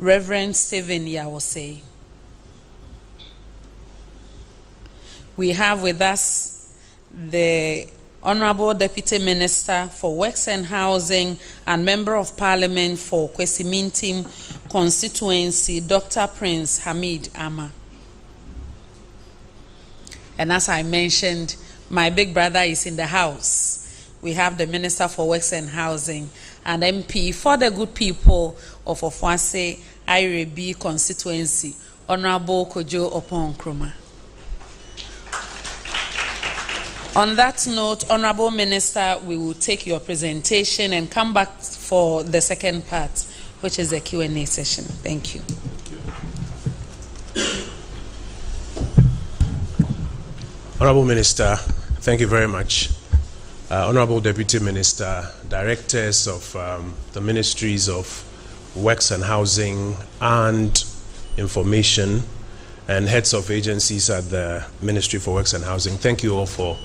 Reverend Stephen Yawose. We have with us the Honorable Deputy Minister for Works and Housing and Member of Parliament for Kwesimintim constituency, Dr. Prince Hamid Ama. And as I mentioned, my big brother is in the house. We have the Minister for Works and Housing and MP for the good people of Ofuase Irebi constituency, Honorable Kojo Opon Nkrumah. On that note, Honorable Minister, we will take your presentation and come back for the second part, which is the Q&A session. Thank you. Honorable Minister, thank you very much. Honorable Deputy Minister, Directors of the Ministries of Works and Housing and Information, and heads of agencies at the Ministry for Works and Housing, thank you all for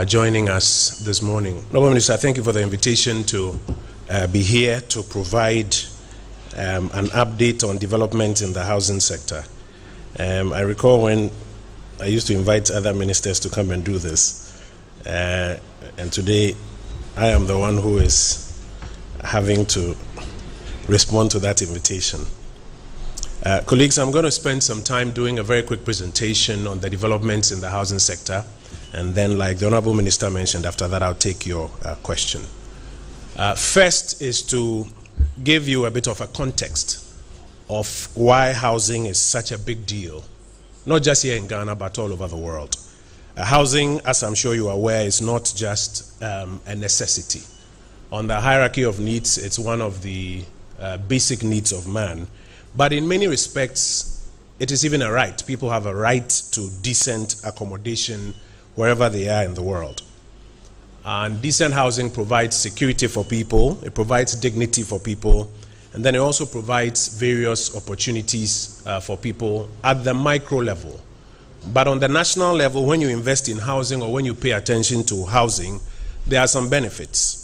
joining us this morning. Honorable Minister, thank you for the invitation to be here to provide an update on development in the housing sector. I recall when I used to invite other ministers to come and do this, and today I am the one who is having to respond to that invitation. Colleagues, I'm going to spend some time doing a very quick presentation on the developments in the housing sector, and then, like the Honorable Minister mentioned, after that I'll take your question. First is to give you a bit of a context of why housing is such a big deal, not just here in Ghana, but all over the world. Housing, as I'm sure you are aware, is not just a necessity. On the hierarchy of needs, it's one of the basic needs of man. But in many respects, it is even a right. People have a right to decent accommodation wherever they are in the world. And decent housing provides security for people, it provides dignity for people, and then it also provides various opportunities for people at the micro level. But on the national level, when you invest in housing or when you pay attention to housing, there are some benefits.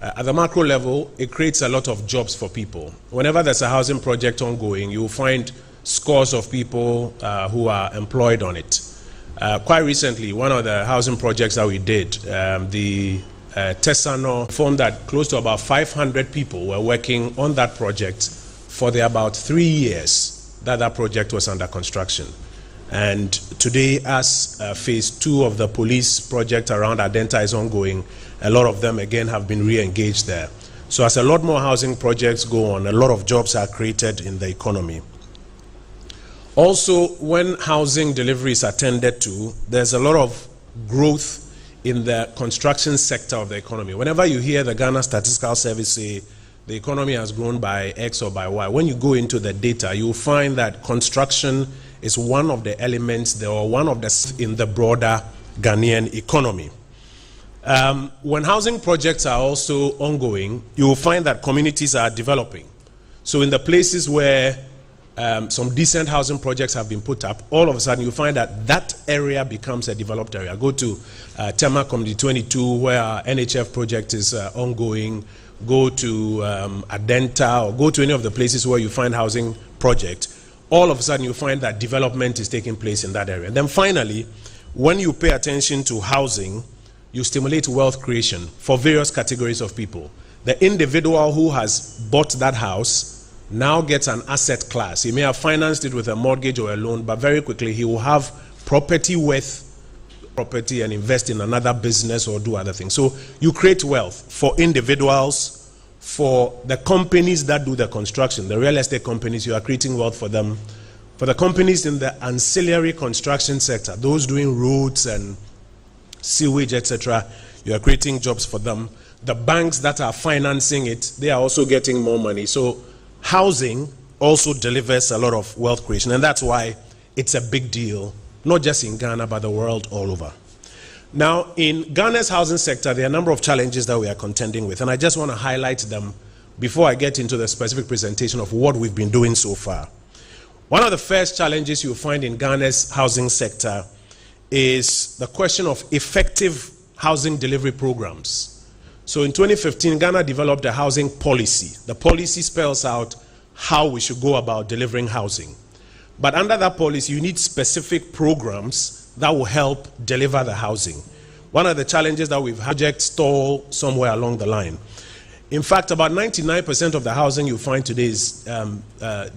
At the macro level, it creates a lot of jobs for people. Whenever there's a housing project ongoing, you will find scores of people who are employed on it. Quite recently, one of the housing projects that we did, the Tesano, found that close to about 500 people were working on that project for the about 3 years that project was under construction. And today, as phase 2 of the police project around Adenta is ongoing, a lot of them again have been re-engaged there. So as a lot more housing projects go on, a lot of jobs are created in the economy. Also, when housing delivery is attended to, there's a lot of growth in the construction sector of the economy. Whenever you hear the Ghana Statistical Service say the economy has grown by X or by Y, when you go into the data, you'll find that construction is one of the elements or one of the in the broader Ghanaian economy. When housing projects are also ongoing, you will find that communities are developing. So in the places where some decent housing projects have been put up, all of a sudden you find that that area becomes a developed area. Go to Tema Community 22, where our NHF project is ongoing. Go to Adenta, or go to any of the places where you find housing project. All of a sudden you find that development is taking place in that area. And then finally, when you pay attention to housing, you stimulate wealth creation for various categories of people. The individual who has bought that house now gets an asset class. He may have financed it with a mortgage or a loan, but very quickly he will have property worth property and invest in another business or do other things. So you create wealth for individuals, for the companies that do the construction, the real estate companies, you are creating wealth for them. For the companies in the ancillary construction sector, those doing roads and sewage, etc., you are creating jobs for them. The banks that are financing it, they are also getting more money. So housing also delivers a lot of wealth creation, and that's why it's a big deal, not just in Ghana, but the world all over. Now, in Ghana's housing sector, there are a number of challenges that we are contending with, and I just want to highlight them before I get into the specific presentation of what we've been doing so far. One of the first challenges you'll find in Ghana's housing sector is the question of effective housing delivery programs. So in 2015, Ghana developed a housing policy. The policy spells out how we should go about delivering housing. But under that policy, you need specific programs that will help deliver the housing. One of the challenges that we've had, projects stall somewhere along the line. In fact, about 99% of the housing you find today is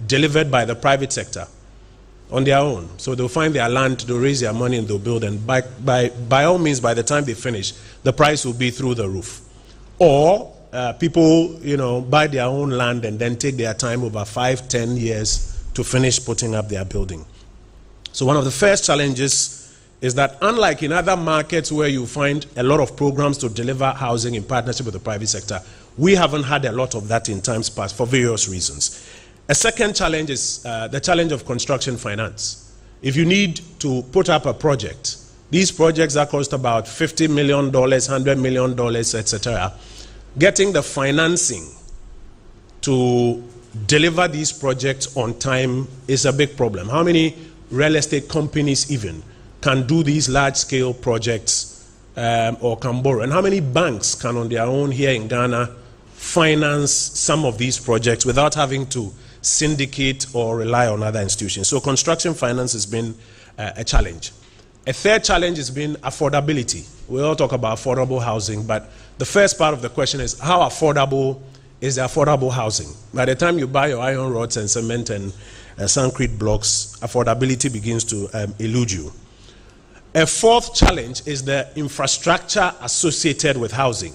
delivered by the private sector on their own. So they'll find their land, they'll raise their money, and they'll build. And by all means, by the time they finish, the price will be through the roof. Or people, buy their own land and then take their time over 5-10 years to finish putting up their building. So one of the first challenges is that, unlike in other markets where you find a lot of programs to deliver housing in partnership with the private sector, we haven't had a lot of that in times past for various reasons. A second challenge is the challenge of construction finance. If you need to put up a project, these projects that cost about $50 million, $100 million, etc., getting the financing to deliver these projects on time is a big problem. How many real estate companies even can do these large-scale projects or can borrow? And how many banks can on their own here in Ghana finance some of these projects without having to syndicate or rely on other institutions? So construction finance has been a challenge. A third challenge has been affordability. We all talk about affordable housing, but the first part of the question is, how affordable is the affordable housing? By the time you buy your iron rods and cement and concrete blocks, affordability begins to elude you. A fourth challenge is the infrastructure associated with housing.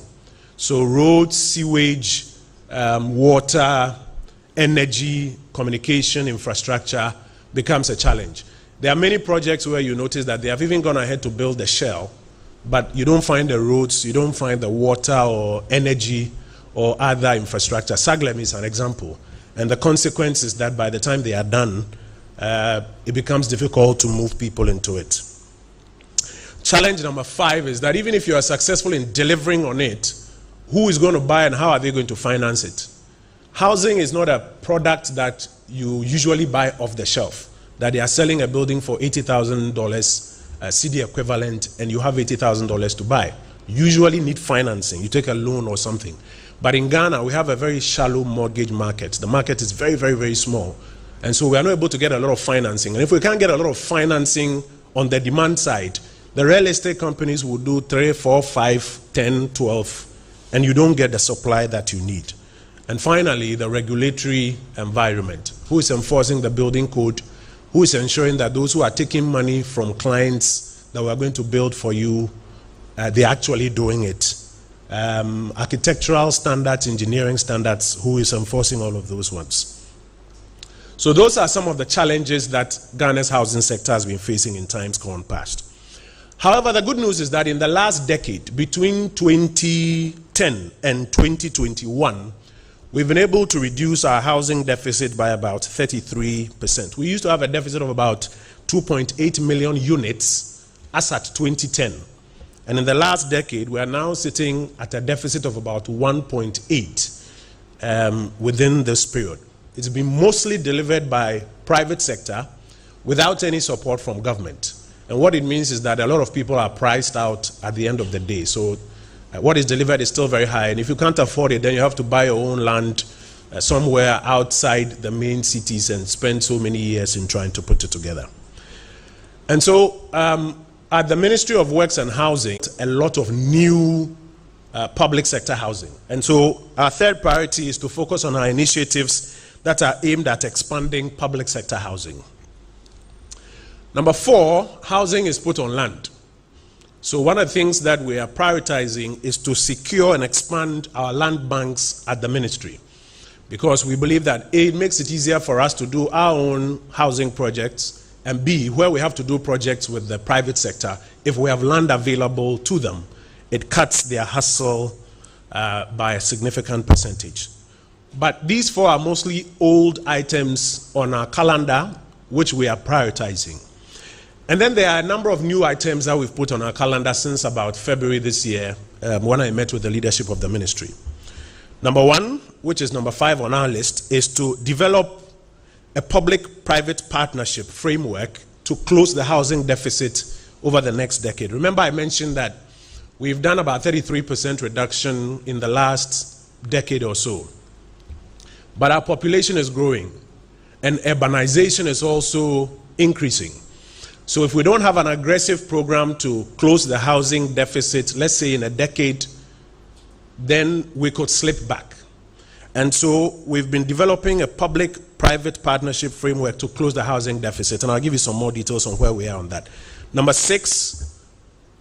So roads, sewage, water, energy, communication infrastructure becomes a challenge. There are many projects where you notice that they have even gone ahead to build the shell, but you don't find the roads, you don't find the water or energy or other infrastructure. Saglem is an example. And the consequence is that by the time they are done, it becomes difficult to move people into it. Challenge number 5 is that even if you are successful in delivering on it, who is going to buy and how are they going to finance it? Housing is not a product that you usually buy off the shelf, that they are selling a building for $80,000 CD equivalent and you have $80,000 to buy. You usually need financing. You take a loan or something. But in Ghana, we have a very shallow mortgage market. The market is very, very, very small. And so we are not able to get a lot of financing. And if we can't get a lot of financing on the demand side, the real estate companies will do 3, 4, 5, 10, 12, and you don't get the supply that you need. And finally, the regulatory environment. Who is enforcing the building code? Who is ensuring that those who are taking money from clients that we are going to build for you, they're actually doing it? Architectural standards, engineering standards, who is enforcing all of those ones? So those are some of the challenges that Ghana's housing sector has been facing in times gone past. However, the good news is that in the last decade, between 2010 and 2021, we've been able to reduce our housing deficit by about 33%. We used to have a deficit of about 2.8 million units as at 2010. And in the last decade, we are now sitting at a deficit of about 1.8 within this period. It's been mostly delivered by private sector without any support from government. And what it means is that a lot of people are priced out at the end of the day. So what is delivered is still very high. And if you can't afford it, then you have to buy your own land somewhere outside the main cities and spend so many years in trying to put it together. And so at the Ministry of Works and Housing, a lot of new public sector housing. And so our third priority is to focus on our initiatives that are aimed at expanding public sector housing. Number 4, housing is put on land. So one of the things that we are prioritizing is to secure and expand our land banks at the ministry, because we believe that A, it makes it easier for us to do our own housing projects, and B, where we have to do projects with the private sector, if we have land available to them, it cuts their hustle by a significant percentage. But these 4 are mostly old items on our calendar, which we are prioritizing. And then there are a number of new items that we've put on our calendar since about February this year, when I met with the leadership of the ministry. Number 1, which is number 5 on our list, is to develop a public-private partnership framework to close the housing deficit over the next decade. Remember, I mentioned that we've done about 33% reduction in the last decade or so. but our population is growing, and urbanization is also increasing. So if we don't have an aggressive program to close the housing deficit, let's say in a decade, then we could slip back. And so we've been developing a public-private partnership framework to close the housing deficit, and I'll give you some more details on where we are on that. Number 6,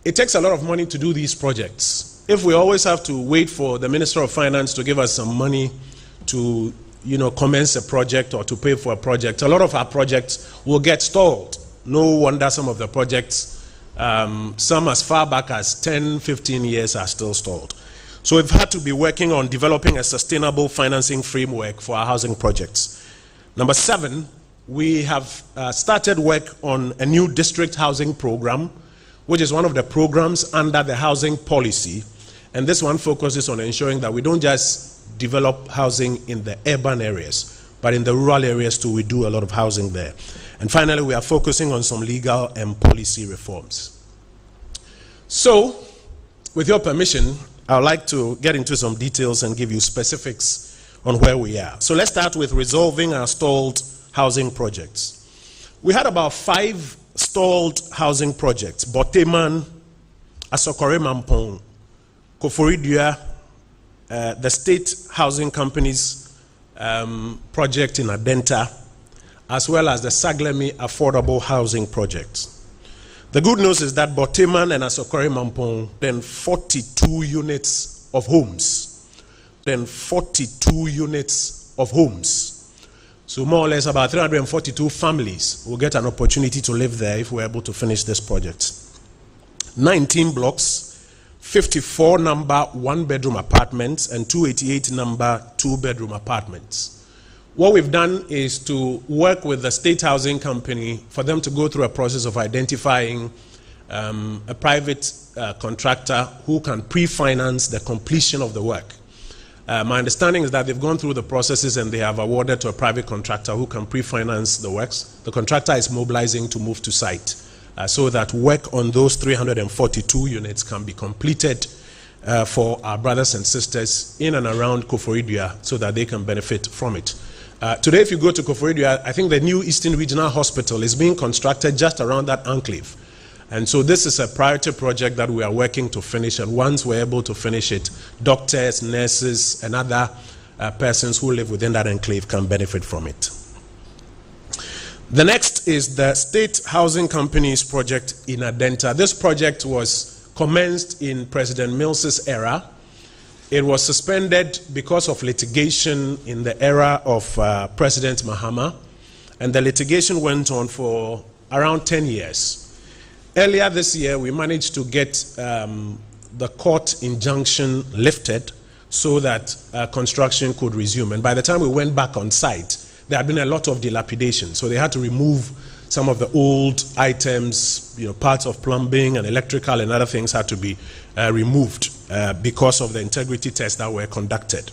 it takes a lot of money to do these projects. If we always have to wait for the Minister of Finance to give us some money to, commence a project or to pay for a project, a lot of our projects will get stalled. No wonder some of the projects, some as far back as 10, 15 years are still stalled. So we've had to be working on developing a sustainable financing framework for our housing projects. Number 7, we have started work on a new district housing program, which is one of the programs under the housing policy. And this one focuses on ensuring that we don't just develop housing in the urban areas, but in the rural areas too, we do a lot of housing there. And finally, we are focusing on some legal and policy reforms. So, with your permission, I would like to get into some details and give you specifics on where we are. So let's start with resolving our stalled housing projects. We had about 5 stalled housing projects: Boteman, Asokore Mampong, Koforidua, the State Housing Company's project in Adenta, as well as the Saglemi Affordable Housing Project. The good news is that Boteman and Asokore Mampong, then 42 units of homes. So more or less about 342 families will get an opportunity to live there if we're able to finish this project. 19 blocks, 54 number 1-bedroom apartments, and 288 number 2-bedroom apartments. What we've done is to work with the State Housing Company for them to go through a process of identifying a private contractor who can pre-finance the completion of the work. My understanding is that they've gone through the processes and they have awarded to a private contractor who can pre-finance the works. The contractor is mobilizing to move to site so that work on those 342 units can be completed for our brothers and sisters in and around Koforidua so that they can benefit from it. Today, if you go to Koforidua, I think the new Eastern Regional Hospital is being constructed just around that enclave. And so this is a priority project that we are working to finish, and once we're able to finish it, doctors, nurses, and other persons who live within that enclave can benefit from it. The next is the State Housing Company's project in Adenta. This project was commenced in President Mills's era. It was suspended because of litigation in the era of President Mahama, and the litigation went on for around 10 years. Earlier this year, we managed to get the court injunction lifted so that construction could resume. And by the time we went back on site, there had been a lot of dilapidation, so they had to remove some of the old items, parts of plumbing and electrical and other things had to be removed because of the integrity tests that were conducted.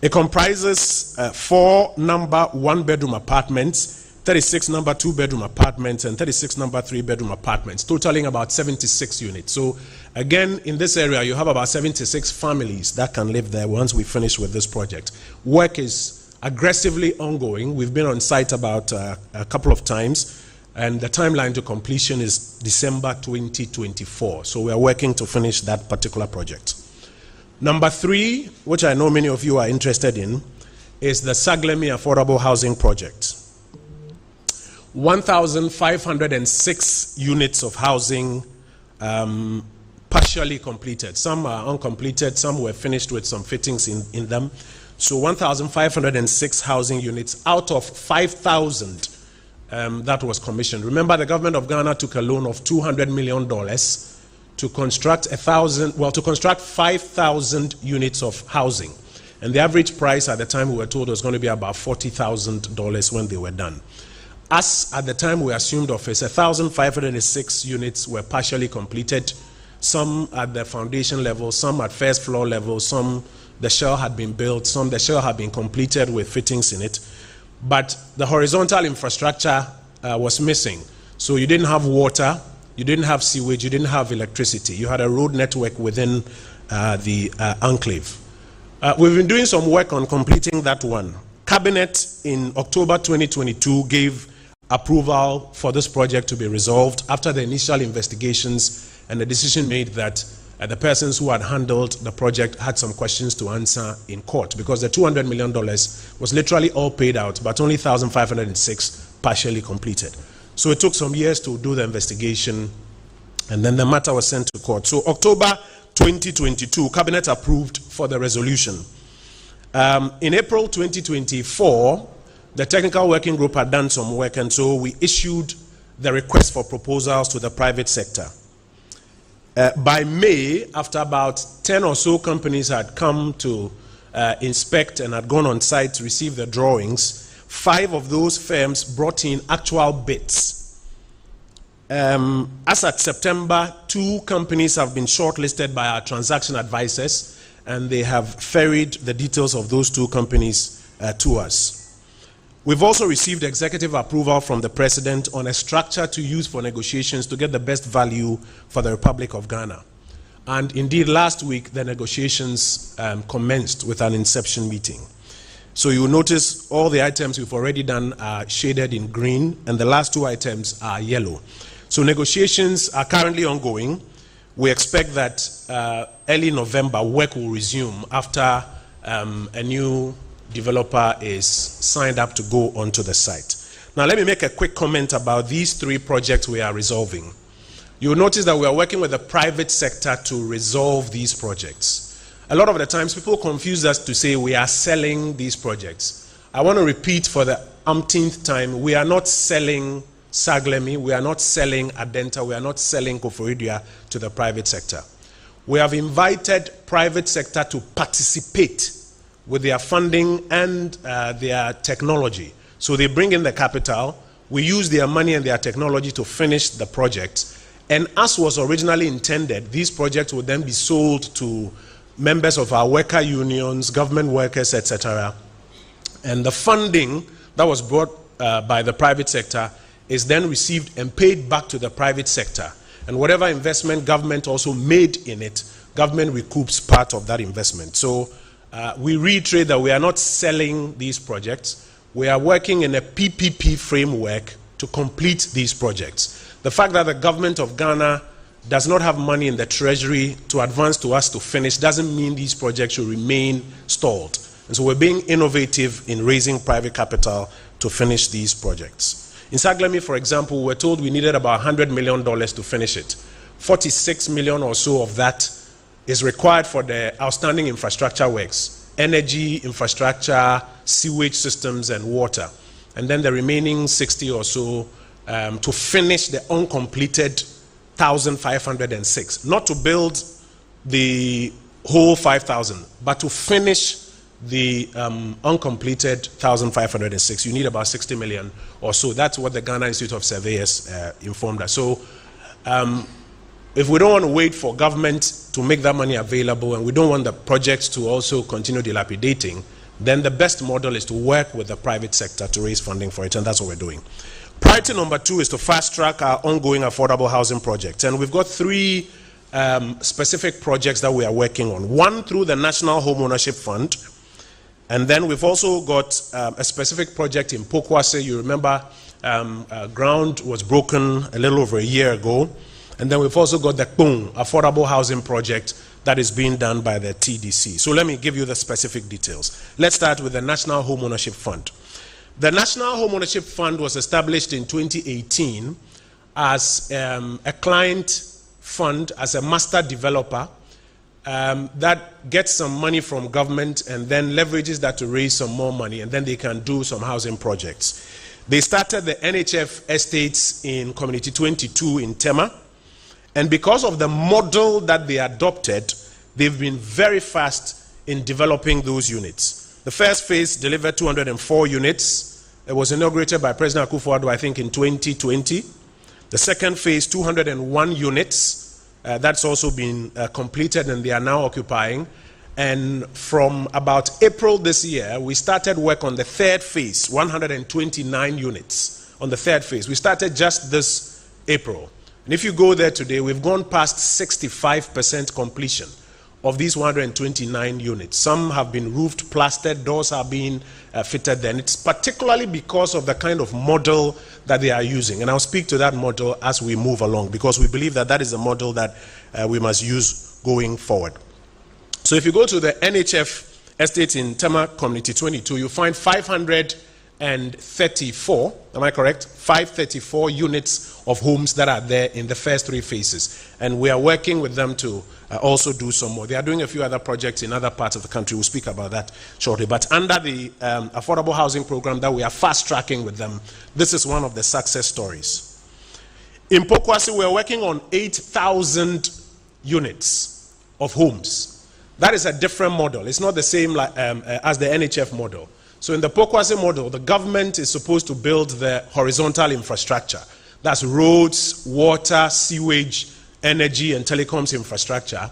It comprises 4 number 1-bedroom apartments, 36 number 2-bedroom apartments, and 36 number 3-bedroom apartments, totaling about 76 units. So again, in this area, you have about 76 families that can live there once we finish with this project. Work is aggressively ongoing. We've been on site about a couple of times, and the timeline to completion is December 2024. So we are working to finish that particular project. Number 3, which I know many of you are interested in, is the Saglemi Affordable Housing Project. 1,506 units of housing partially completed. Some are uncompleted, some were finished with some fittings in them. So 1,506 housing units out of 5,000 that was commissioned. Remember, the government of Ghana took a loan of $200 million to construct 5,000 units of housing. And the average price at the time we were told was going to be about $40,000 when they were done. As at the time we assumed office, 1,506 units were partially completed, some at the foundation level, some at first floor level, some the shell had been built, some the shell had been completed with fittings in it. But the horizontal infrastructure was missing. So you didn't have water, you didn't have sewage, you didn't have electricity. You had a road network within the enclave. We've been doing some work on completing that one. Cabinet in October 2022 gave approval for this project to be resolved after the initial investigations and the decision made that the persons who had handled the project had some questions to answer in court, because the $200 million was literally all paid out, but only 1,506 partially completed. So it took some years to do the investigation, and then the matter was sent to court. So October 2022, Cabinet approved for the resolution. In April 2024, the technical working group had done some work, and so we issued the request for proposals to the private sector. By May, after about 10 or so companies had come to inspect and had gone on site to receive the drawings, 5 of those firms brought in actual bids. As at September, 2 companies have been shortlisted by our transaction advisors, and they have ferried the details of those 2 companies to us. We've also received executive approval from the President on a structure to use for negotiations to get the best value for the Republic of Ghana. And indeed, last week, the negotiations commenced with an inception meeting. So you'll notice all the items we've already done are shaded in green, and the last 2 items are yellow. So negotiations are currently ongoing. We expect that early November, work will resume after a new developer is signed up to go onto the site. Now let me make a quick comment about these 3 projects we are resolving. You'll notice that we are working with the private sector to resolve these projects. A lot of the times people confuse us to say we are selling these projects. I want to repeat for the umpteenth time, we are not selling Saglemi, we are not selling Adenta, we are not selling Koforidua to the private sector. We have invited private sector to participate with their funding and their technology. So they bring in the capital, we use their money and their technology to finish the project, and as was originally intended, these projects would then be sold to members of our worker unions, government workers, etc. And the funding that was brought by the private sector is then received and paid back to the private sector. And whatever investment government also made in it, government recoups part of that investment. So we reiterate that we are not selling these projects. We are working in a PPP framework to complete these projects. The fact that the government of Ghana does not have money in the treasury to advance to us to finish doesn't mean these projects should remain stalled. And so we're being innovative in raising private capital to finish these projects. In Saglemi, for example, we were told we needed about $100 million to finish it. 46 million or so of that is required for the outstanding infrastructure works: energy, infrastructure, sewage systems, and water. And then the remaining 60 or so to finish the uncompleted 1,506. Not to build the whole 5,000, but to finish the uncompleted 1,506. You need about 60 million or so. That's what the Ghana Institute of Surveyors informed us. So if we don't want to wait for government to make that money available, and we don't want the projects to also continue dilapidating, then the best model is to work with the private sector to raise funding for it, and that's what we're doing. Priority number 2 is to fast-track our ongoing affordable housing projects, and we've got 3 specific projects that we are working on. One through the National Home Ownership Fund, and then we've also got a specific project in Pokwase. You remember ground was broken a little over a year ago. And then we've also got the Kpung affordable housing project that is being done by the TDC. So let me give you the specific details. Let's start with the National Home Ownership Fund. The National Home Ownership Fund was established in 2018 as a client fund, as a master developer that gets some money from government and then leverages that to raise some more money, and then they can do some housing projects. They started the NHF estates in Community 22 in Tema. And because of the model that they adopted, they've been very fast in developing those units. The first phase delivered 204 units. It was inaugurated by President Akufo-Addo, I think, in 2020. The second phase, 201 units. That's also been completed, and they are now occupying. And from about April this year, we started work on the third phase, 129 units on the third phase. We started just this April. And if you go there today, we've gone past 65% completion of these 129 units. Some have been roofed, plastered, doors are being fitted then. It's particularly because of the kind of model that they are using. And I'll speak to that model as we move along, because we believe that that is a model that we must use going forward. So if you go to the NHF estate in Tema Community 22, you find 534, am I correct? 534 units of homes that are there in the first 3 phases. And we are working with them to also do some more. They are doing a few other projects in other parts of the country. We'll speak about that shortly. But under the affordable housing program that we are fast tracking with them, this is one of the success stories. In Pokwase, we're working on 8,000 units of homes. That is a different model. It's not the same as the NHF model. So in the Pokwase model, the government is supposed to build the horizontal infrastructure. That's roads, water, sewage, energy, and telecoms infrastructure.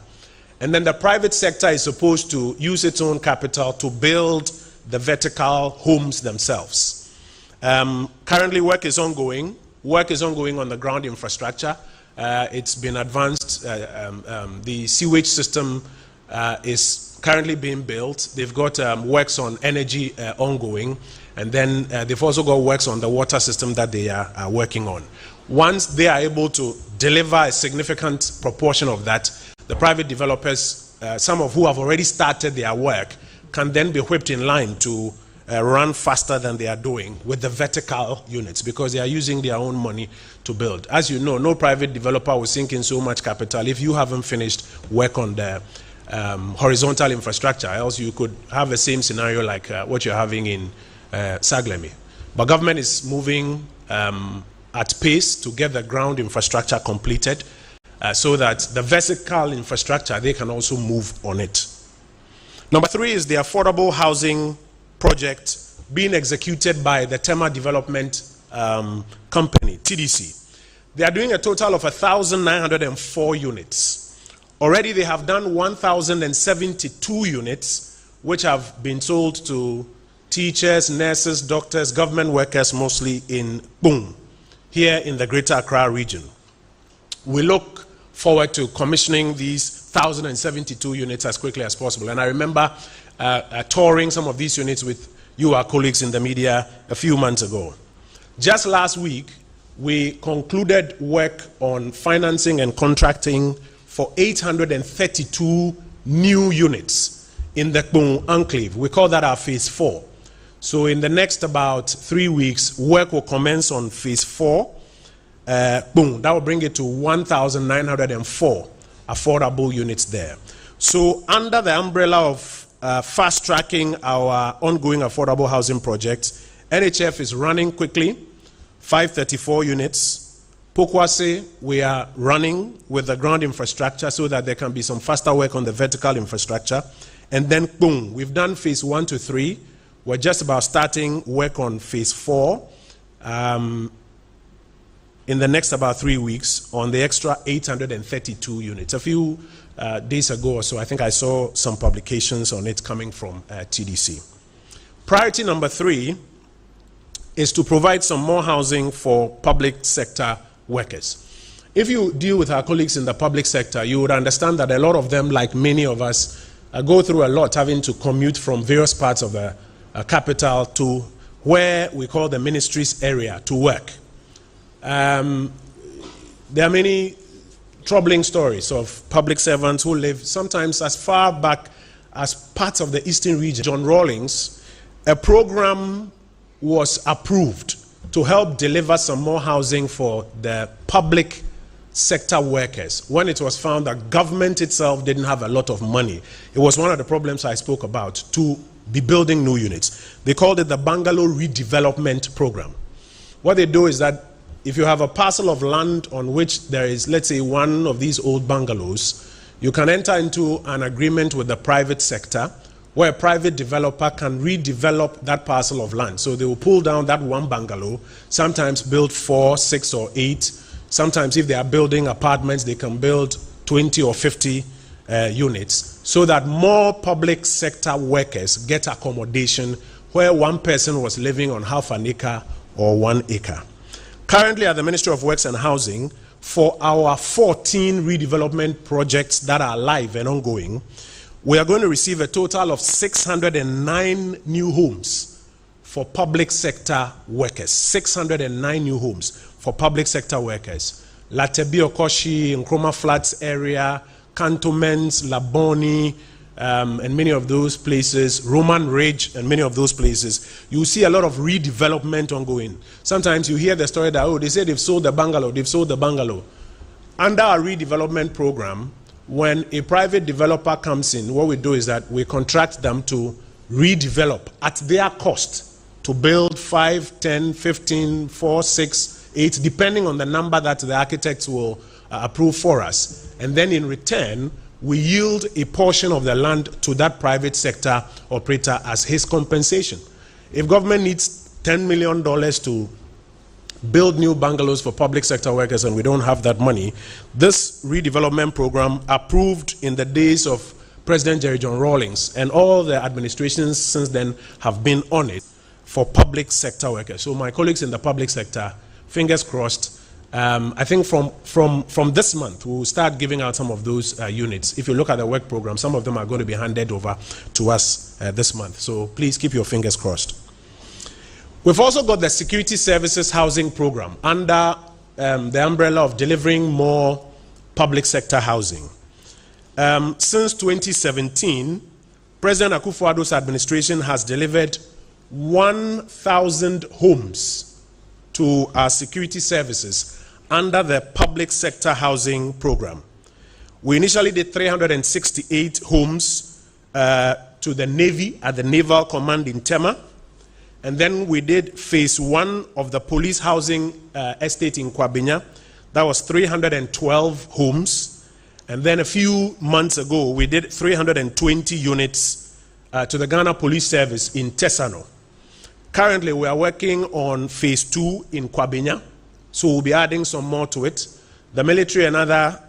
And then the private sector is supposed to use its own capital to build the vertical homes themselves. Currently, work is ongoing. Work is ongoing on the ground infrastructure. It's been advanced. The sewage system is currently being built. They've got works on energy ongoing, and then they've also got works on the water system that they are working on. Once they are able to deliver a significant proportion of that, the private developers, some of who have already started their work, can then be whipped in line to run faster than they are doing with the vertical units, because they are using their own money to build. As you know, no private developer will sink in so much capital if you haven't finished work on the horizontal infrastructure, else you could have the same scenario like what you're having in Saglemi. But government is moving at pace to get the ground infrastructure completed so that the vertical infrastructure, they can also move on it. Number 3 is the affordable housing project being executed by the Tema Development Company, TDC. They are doing a total of 1,904 units. Already they have done 1,072 units, which have been sold to teachers, nurses, doctors, government workers, mostly in Boom, here in the Greater Accra region. We look forward to commissioning these 1,072 units as quickly as possible. And I remember touring some of these units with you, our colleagues in the media, a few months ago. Just last week, we concluded work on financing and contracting for 832 new units in the Boom enclave. We call that our phase 4. So in the next about 3 weeks, work will commence on phase 4. Boom, that will bring it to 1,904 affordable units there. So under the umbrella of fast tracking our ongoing affordable housing projects, NHF is running quickly, 534 units. Pokwase, we are running with the ground infrastructure so that there can be some faster work on the vertical infrastructure. And then, boom, we've done phase 1 to 3. We're just about starting work on phase 4 in the next about 3 weeks on the extra 832 units. A few days ago or so, I think I saw some publications on it coming from TDC. Priority number 3 is to provide some more housing for public sector workers. If you deal with our colleagues in the public sector, you would understand that a lot of them, like many of us, go through a lot having to commute from various parts of the capital to where we call the ministry's area to work. There are many troubling stories of public servants who live sometimes as far back as parts of the eastern region. John Rawlings, a program was approved to help deliver some more housing for the public sector workers when it was found that government itself didn't have a lot of money. It was one of the problems I spoke about, to be building new units. They called it the Bungalow Redevelopment Program. What they do is that if you have a parcel of land on which there is, let's say, one of these old bungalows, you can enter into an agreement with the private sector where a private developer can redevelop that parcel of land. So they will pull down that one bungalow, sometimes build 4, 6, or 8. Sometimes if they are building apartments, they can build 20 or 50 units, so that more public sector workers get accommodation where one person was living on half an acre or 1 acre. Currently at the Ministry of Works and Housing, for our 14 redevelopment projects that are live and ongoing, we are going to receive a total of 609 new homes for public sector workers. 609 new homes for public sector workers. Latebi Okoshi, Nkrumah Flats area, Cantonments, Laboni, and many of those places, Roman Ridge and many of those places, you see a lot of redevelopment ongoing. Sometimes you hear the story that, oh, they say they've sold the bungalow, they've sold the bungalow. Under our redevelopment program, when a private developer comes in, what we do is that we contract them to redevelop at their cost to build 5, 10, 15, 4, 6, 8, depending on the number that the architects will approve for us. And then in return, we yield a portion of the land to that private sector operator as his compensation. If government needs $10 million to build new bungalows for public sector workers and we don't have that money, this redevelopment program, approved in the days of President Jerry John Rawlings, and all the administrations since then have been on it for public sector workers. So my colleagues in the public sector, fingers crossed, I think from this month, we will start giving out some of those units. If you look at the work program, some of them are going to be handed over to us this month. So please keep your fingers crossed. We've also got the Security Services Housing Program under the umbrella of delivering more public sector housing. Since 2017, President Akufo-Addo's administration has delivered 1,000 homes to our security services under the public sector housing program. We initially did 368 homes to the Navy at the Naval Command in Tema, and then we did phase 1 of the police housing estate in Kwabenya. That was 312 homes, and then a few months ago we did 320 units to the Ghana Police Service in Tesano. Currently we are working on phase 2 in Kwabenya, so we'll be adding some more to it. The military and other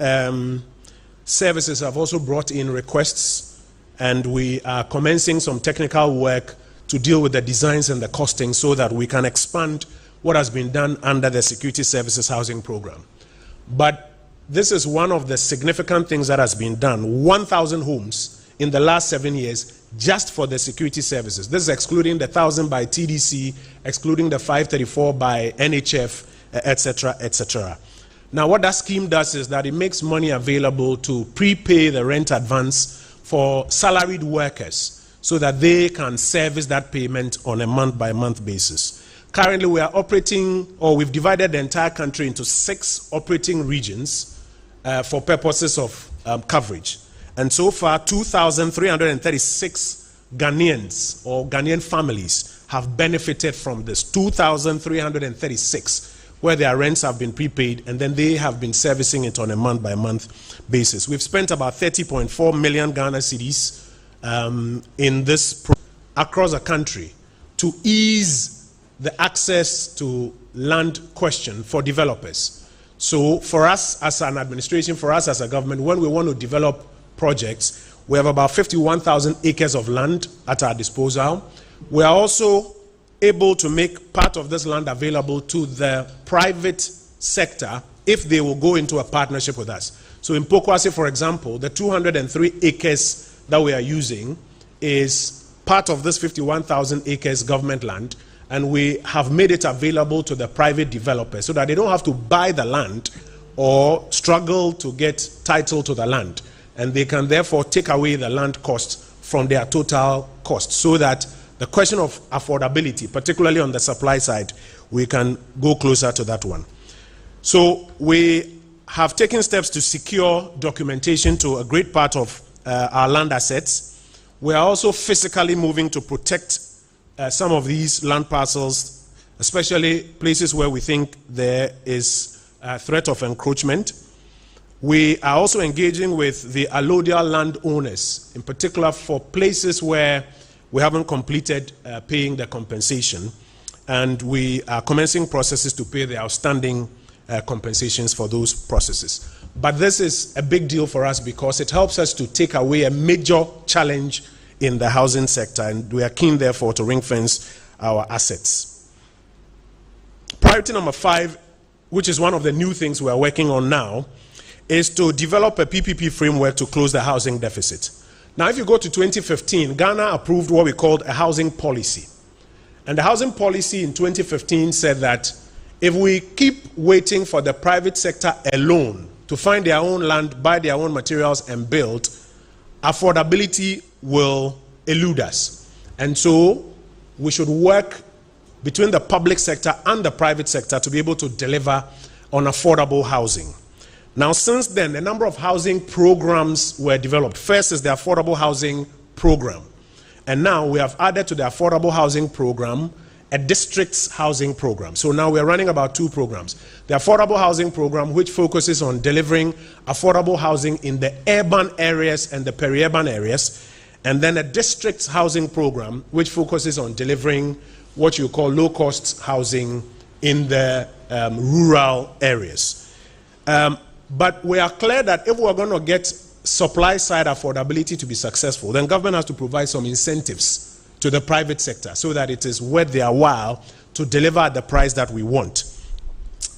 services have also brought in requests, and we are commencing some technical work to deal with the designs and the costing so that we can expand what has been done under the Security Services Housing Program. But this is one of the significant things that has been done. 1,000 homes in the last 7 years just for the security services. This is excluding the 1,000 by TDC, excluding the 534 by NHF, etc., etc. Now, what that scheme does is that it makes money available to prepay the rent advance for salaried workers so that they can service that payment on a month-by-month basis. Currently, we are operating, or we've divided the entire country into 6 operating regions for purposes of coverage. And so far, 2,336 Ghanaians or Ghanaian families have benefited from this. 2,336, where their rents have been prepaid, and then they have been servicing it on a month-by-month basis. We've spent about 30.4 million Ghana cedis in this across the country to ease the access to land question for developers. So for us as an administration, for us as a government, when we want to develop projects, we have about 51,000 acres of land at our disposal. We are also able to make part of this land available to the private sector if they will go into a partnership with us. So in Pokwase, for example, the 203 acres that we are using is part of this 51,000 acres government land, and we have made it available to the private developers so that they don't have to buy the land or struggle to get title to the land, and they can therefore take away the land cost from their total cost, so that the question of affordability, particularly on the supply side, we can go closer to that one. So we have taken steps to secure documentation to a great part of our land assets. We are also physically moving to protect some of these land parcels, especially places where we think there is a threat of encroachment. We are also engaging with the allodial landowners, in particular for places where we haven't completed paying the compensation, and we are commencing processes to pay the outstanding compensations for those processes. But this is a big deal for us because it helps us to take away a major challenge in the housing sector, and we are keen, therefore, to ring-fence our assets. Priority number 5 which is one of the new things we are working on now, is to develop a PPP framework to close the housing deficit. Now, if you go to 2015, Ghana approved what we called a housing policy. And the housing policy in 2015 said that if we keep waiting for the private sector alone to find their own land, buy their own materials and build, affordability will elude us. And so we should work between the public sector and the private sector to be able to deliver on affordable housing. Now, since then, a number of housing programs were developed. First is the Affordable Housing Program. And now we have added to the Affordable Housing Program a district's housing program. So now we're running about 2 programs. The Affordable Housing Program, which focuses on delivering affordable housing in the urban areas and the peri-urban areas. And then a district's housing program, which focuses on delivering what you call low-cost housing in the rural areas. But we are clear that if we're going to get supply-side affordability to be successful, then government has to provide some incentives to the private sector so that it is worth their while to deliver at the price that we want.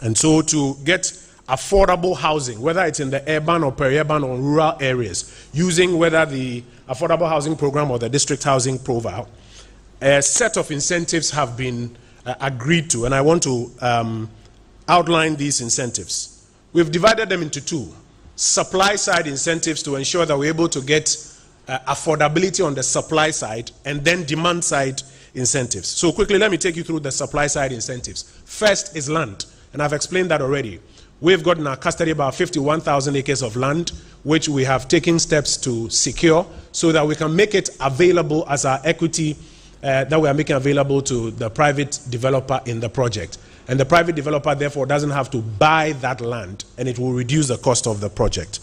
And so to get affordable housing, whether it's in the urban or peri-urban or rural areas, using whether the Affordable Housing Program or the District Housing Profile, a set of incentives have been agreed to, and I want to outline these incentives. We've divided them into 2. Supply-side incentives to ensure that we're able to get affordability on the supply side, and then demand-side incentives. So quickly, let me take you through the supply-side incentives. First is land, and I've explained that already. We've got in our custody about 51,000 acres of land, which we have taken steps to secure so that we can make it available as our equity that we are making available to the private developer in the project. And the private developer, therefore, doesn't have to buy that land, and it will reduce the cost of the project.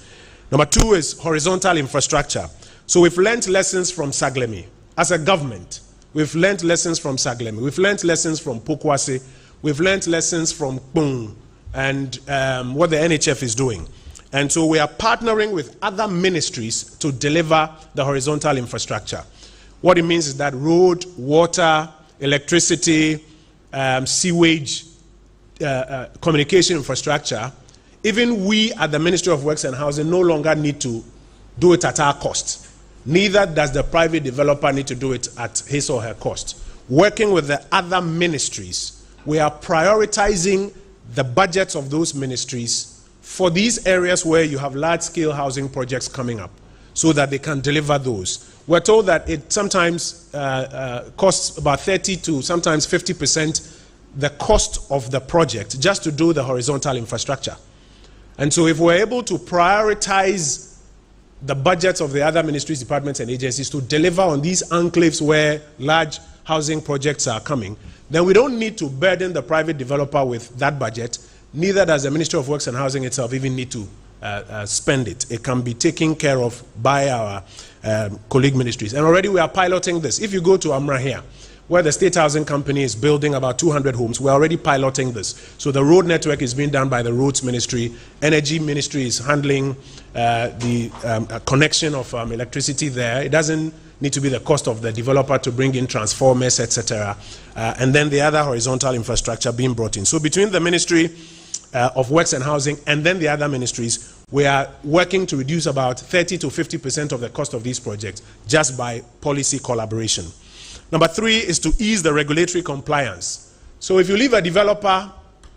Number 2 is horizontal infrastructure. So we've learned lessons from Saglemi. As a government, we've learned lessons from Saglemi. We've learned lessons from Pokwase. We've learned lessons from Kpung and what the NHF is doing. And so we are partnering with other ministries to deliver the horizontal infrastructure. What it means is that road, water, electricity, sewage, communication infrastructure, even we at the Ministry of Works and Housing no longer need to do it at our cost. Neither does the private developer need to do it at his or her cost. Working with the other ministries, we are prioritizing the budgets of those ministries for these areas where you have large-scale housing projects coming up so that they can deliver those. We're told that it sometimes costs about 30 to sometimes 50% the cost of the project just to do the horizontal infrastructure. And so if we're able to prioritize the budgets of the other ministries, departments, and agencies to deliver on these enclaves where large housing projects are coming, then we don't need to burden the private developer with that budget. Neither does the Ministry of Works and Housing itself even need to spend it. It can be taken care of by our colleague ministries. And already we are piloting this. If you go to Amra here, where the State Housing Company is building about 200 homes, we're already piloting this. So the road network is being done by the Roads Ministry. Energy Ministry is handling the connection of electricity there. It doesn't need to be the cost of the developer to bring in transformers, etc. And then the other horizontal infrastructure being brought in. So between the Ministry of Works and Housing and then the other ministries, we are working to reduce about 30 to 50% of the cost of these projects just by policy collaboration. Number 3 is to ease the regulatory compliance. So if you leave a developer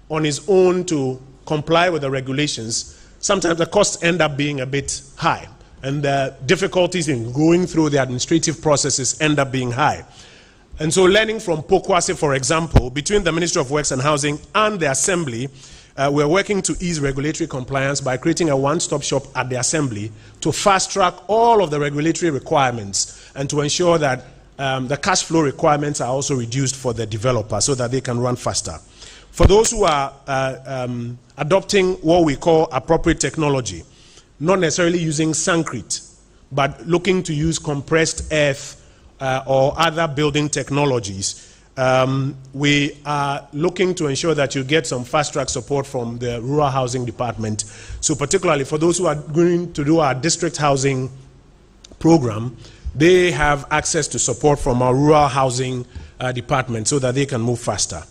on his own to comply with the regulations, sometimes the costs end up being a bit high, and the difficulties in going through the administrative processes end up being high. And so learning from Pokwase, for example, between the Ministry of Works and Housing and the Assembly, we're working to ease regulatory compliance by creating a one-stop shop at the Assembly to fast-track all of the regulatory requirements and to ensure that the cash flow requirements are also reduced for the developer so that they can run faster. For those who are adopting what we call appropriate technology, not necessarily using Sancrete, but looking to use compressed earth or other building technologies, we are looking to ensure that you get some fast-track support from the Rural Housing Department. So particularly for those who are going to do our district housing program, they have access to support from our Rural Housing Department so that they can move faster.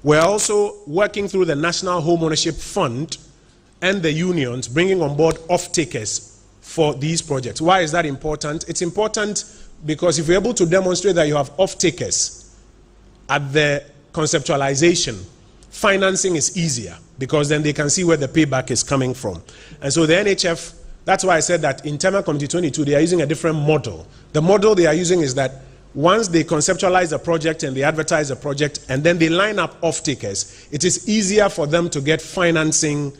We're also working through the National Home Ownership Fund and the unions, bringing on board off-takers for these projects. Why is that important? It's important because if you're able to demonstrate that you have off-takers at the conceptualization, financing is easier because then they can see where the payback is coming from. And so the NHF, that's why I said that in Tema Committee 22, they are using a different model. The model they are using is that once they conceptualize a project and they advertise a project and then they line up off-takers, it is easier for them to get financing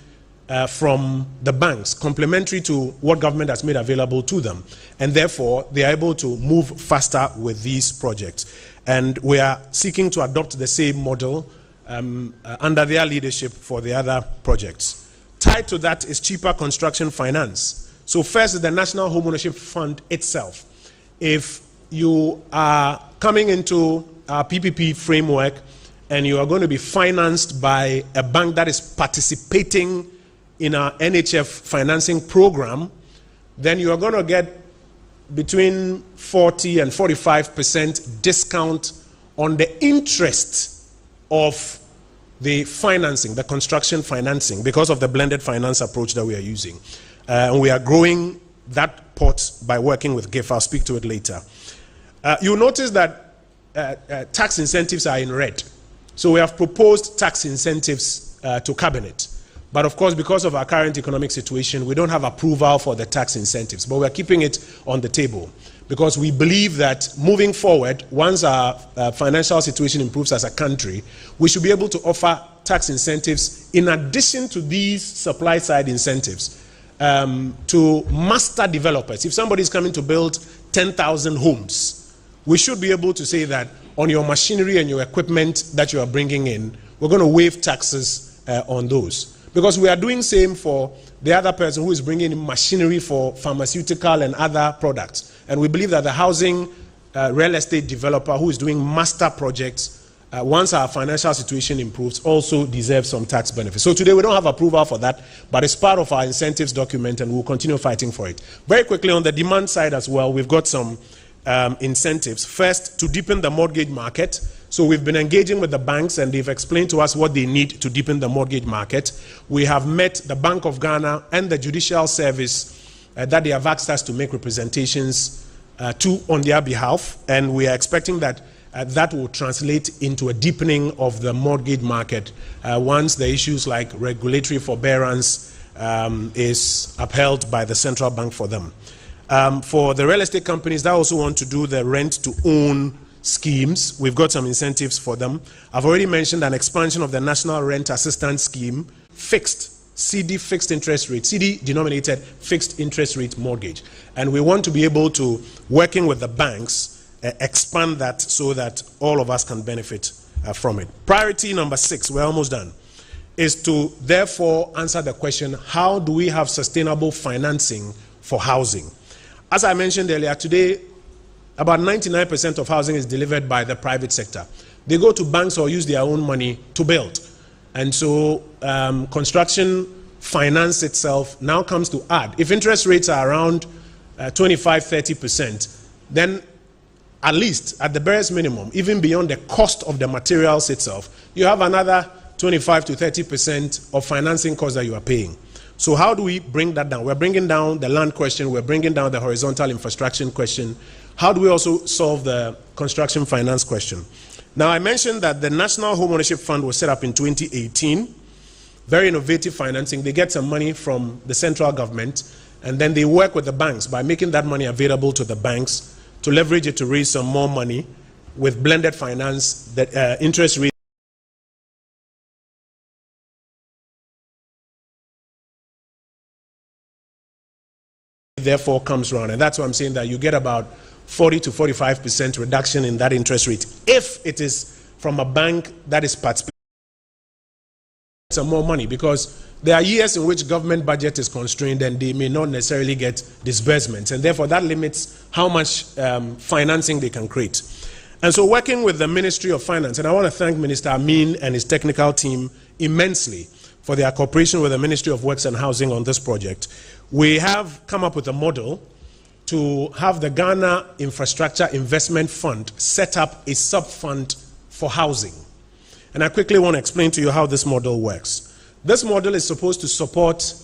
from the banks, complementary to what government has made available to them. And therefore, they are able to move faster with these projects. And we are seeking to adopt the same model under their leadership for the other projects. Tied to that is cheaper construction finance. So first is the National Home Ownership Fund itself. If you are coming into our PPP framework and you are going to be financed by a bank that is participating in our NHF financing program, then you are going to get between 40 and 45% discount on the interest of the financing, the construction financing, because of the blended finance approach that we are using. And we are growing that pot by working with GIF. I'll speak to it later. You'll notice that tax incentives are in red. So we have proposed tax incentives to Cabinet. But of course, because of our current economic situation, we don't have approval for the tax incentives. But we're keeping it on the table because we believe that moving forward, once our financial situation improves as a country, we should be able to offer tax incentives in addition to these supply-side incentives to master developers. If somebody is coming to build 10,000 homes, we should be able to say that on your machinery and your equipment that you are bringing in, we're going to waive taxes on those. Because we are doing same for the other person who is bringing in machinery for pharmaceutical and other products. And we believe that the housing real estate developer who is doing master projects, once our financial situation improves, also deserves some tax benefits. So today we don't have approval for that, but it's part of our incentives document and we'll continue fighting for it. Very quickly on the demand side as well, we've got some incentives. First, to deepen the mortgage market. So we've been engaging with the banks and they've explained to us what they need to deepen the mortgage market. We have met the Bank of Ghana and the Judicial Service that they have asked us to make representations to on their behalf, and we are expecting that that will translate into a deepening of the mortgage market once the issues like regulatory forbearance is upheld by the central bank for them. For the real estate companies that also want to do the rent-to-own schemes, we've got some incentives for them. I've already mentioned an expansion of the National Rent Assistance Scheme, fixed, CD fixed interest rate, CD denominated fixed interest rate mortgage. And we want to be able to, working with the banks, expand that so that all of us can benefit from it. Priority number 6, we're almost done, is to therefore answer the question, how do we have sustainable financing for housing? As I mentioned earlier, today, about 99% of housing is delivered by the private sector. They go to banks or use their own money to build. And so construction finance itself now comes to add. If interest rates are around 25–30%, then at least at the barest minimum, even beyond the cost of the materials itself, you have another 25 to 30% of financing costs that you are paying. So how do we bring that down? We're bringing down the land question, we're bringing down the horizontal infrastructure question. How do we also solve the construction finance question? Now, I mentioned that the National Home Ownership Fund was set up in 2018. Very innovative financing. They get some money from the central government, and then they work with the banks by making that money available to the banks to leverage it to raise some more money with blended finance, that interest rate. Therefore comes around, and that's why I'm saying that you get about 40 to 45% reduction in that interest rate if it is from a bank that is participating some more money, because there are years in which government budget is constrained and they may not necessarily get disbursements, and therefore that limits how much financing they can create. And so working with the Ministry of Finance, and I want to thank Minister Amin and his technical team immensely for their cooperation with the Ministry of Works and Housing on this project. We have come up with a model to have the Ghana Infrastructure Investment Fund set up a sub-fund for housing. And I quickly want to explain to you how this model works. This model is supposed to support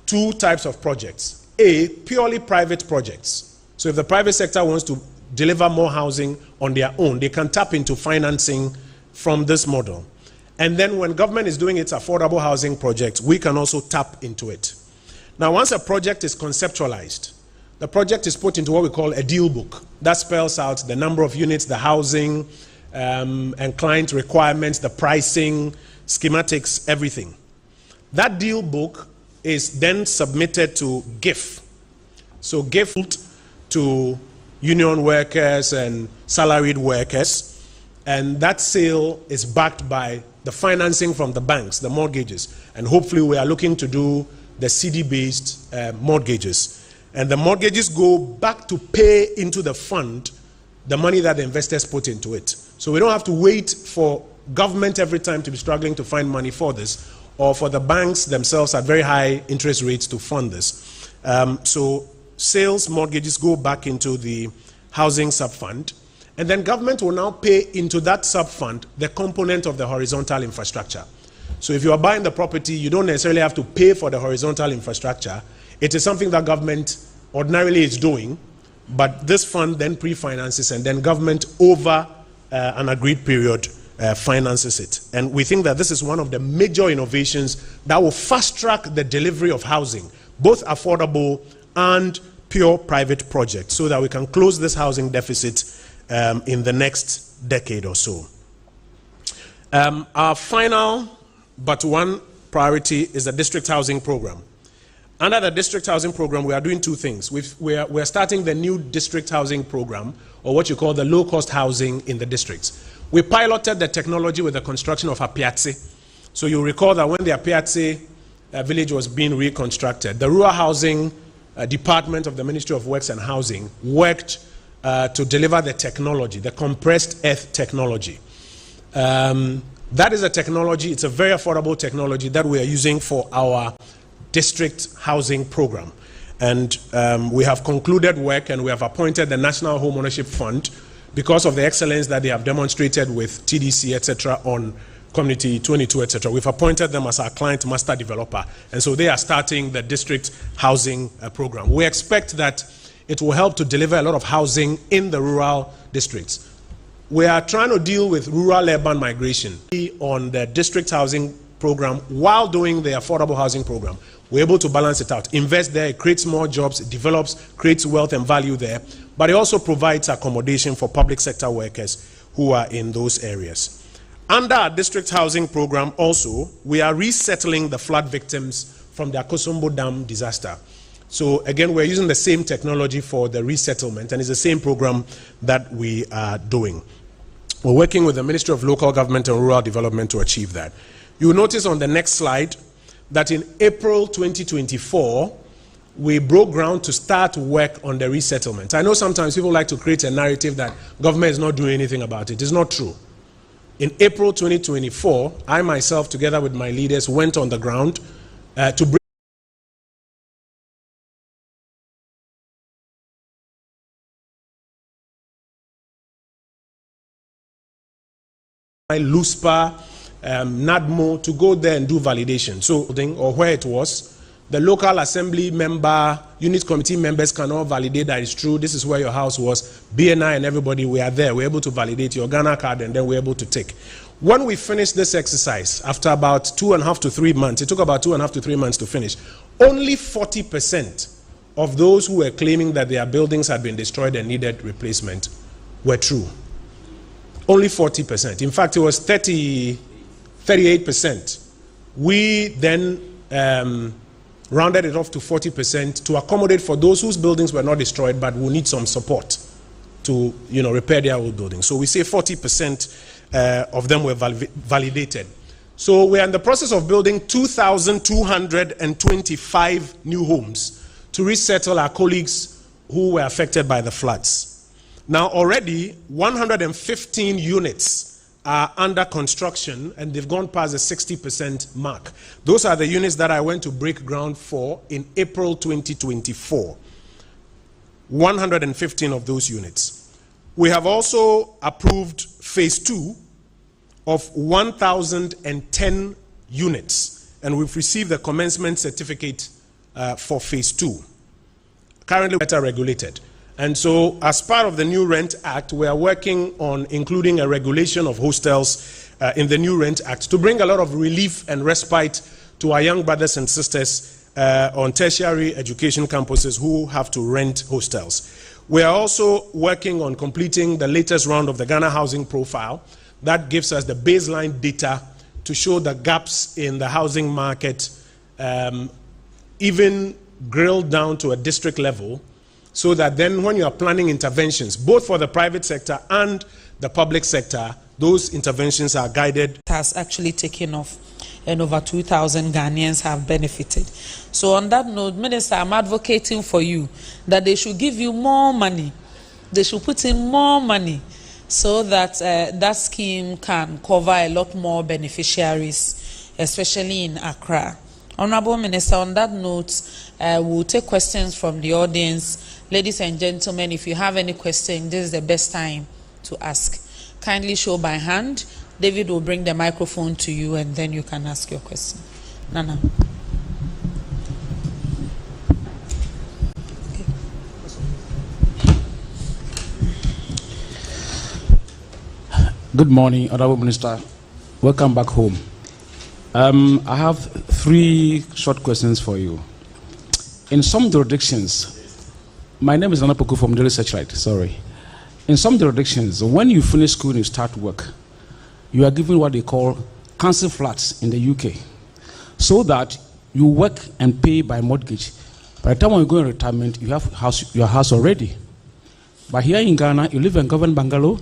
two types of projects. A, purely private projects. So if the private sector wants to deliver more housing on their own, they can tap into financing from this model. And then when government is doing its affordable housing project, we can also tap into it. Now, once a project is conceptualized, the project is put into what we call a deal book. That spells out the number of units, the housing, and client requirements, the pricing, schematics, everything. That deal book is then submitted to GIF. So GIF to union workers and salaried workers, and that sale is backed by the financing from the banks, the mortgages, and hopefully we are looking to do the CD-based mortgages. And the mortgages go back to pay into the fund the money that the investors put into it. So we don't have to wait for government every time to be struggling to find money for this, or for the banks themselves at very high interest rates to fund this. So sales mortgages go back into the housing sub-fund, and then government will now pay into that sub-fund the component of the horizontal infrastructure. So if you are buying the property, you don't necessarily have to pay for the horizontal infrastructure. It is something that government ordinarily is doing, but this fund then pre-finances, and then government over an agreed period finances it. And we think that this is one of the major innovations that will fast-track the delivery of housing, both affordable and pure private projects, so that we can close this housing deficit in the next decade or so. Our final but one priority is the district housing program. Under the district housing program, we are doing two things. We're starting the new district housing program, or what you call the low-cost housing in the districts. We piloted the technology with the construction of Apiatse. So you'll recall that when the Apiatse village was being reconstructed, the rural housing department of the Ministry of Works and Housing worked to deliver the technology, the compressed earth technology. That is a technology, it's a very affordable technology that we are using for our district housing program. And we have concluded work, and we have appointed the National Home Ownership Fund because of the excellence that they have demonstrated with TDC, etc., on Community 22, etc. We've appointed them as our client master developer, and so they are starting the district housing program. We expect that it will help to deliver a lot of housing in the rural districts. We are trying to deal with rural-urban migration on the district housing program while doing the affordable housing program. We're able to balance it out, invest there, it creates more jobs, it develops, creates wealth and value there, but it also provides accommodation for public sector workers who are in those areas. Under our district housing program also, we are resettling the flood victims from the Akosombo Dam disaster. So again, we're using the same technology for the resettlement, and it's the same program that we are doing. We're working with the Ministry of Local Government and Rural Development to achieve that. You'll notice on the next slide that in April 2024, we broke ground to start work on the resettlement. I know sometimes people like to create a narrative that government is not doing anything about it. It's not true. In April 2024, I myself, together with my leaders, went on the ground to bring LUSPA, NADMO, to go there and do validation. So, or where it was, the local assembly member, unit committee members can all validate that it's true. This is where your house was. BNI and everybody, we are there. We're able to validate your Ghana card, and then we're able to take. When we finished this exercise, after about 2.5 to 3 months, it took about 2.5 to 3 months to finish, only 40% of those who were claiming that their buildings had been destroyed and needed replacement were true. Only 40%. In fact, it was 38%. We then rounded it off to 40% to accommodate for those whose buildings were not destroyed but will need some support to, repair their old buildings. So we say 40% of them were validated. So we are in the process of building 2,225 new homes to resettle our colleagues who were affected by the floods. Now already 115 units are under construction, and they've gone past the 60% mark. Those are the units that I went to break ground for in April 2024. 115 of those units. We have also approved phase 2 of 1,010 units, and we've received the commencement certificate for phase 2. Currently better regulated. And so as part of the new Rent Act, we are working on including a regulation of hostels in the new Rent Act to bring a lot of relief and respite to our young brothers and sisters on tertiary education campuses who have to rent hostels. We are also working on completing the latest round of the Ghana Housing Profile. That gives us the baseline data to show the gaps in the housing market, even grilled down to a district level, so that then when you are planning interventions, both for the private sector and the public sector, those interventions are guided. It has actually taken off, and over 2,000 Ghanaians have benefited. So on that note, Minister, I'm advocating for you that they should give you more money. They should put in more money so that that scheme can cover a lot more beneficiaries, especially in Accra. Honorable Minister, on that note, we'll take questions from the audience. Ladies and gentlemen, if you have any question, this is the best time to ask. Kindly show by hand. David will bring the microphone to you and then you can ask your question. Nana. Okay. Good morning, Honorable Minister. Welcome back home. I have 3 short questions for you. In some jurisdictions, my name is Anapoku from the Research Right, sorry. In some jurisdictions, when you finish school and you start work, you are given what they call council flats in the UK, so that you work and pay by mortgage. By the time when you go in retirement, you have your house already. But here in Ghana, you live in government bungalow.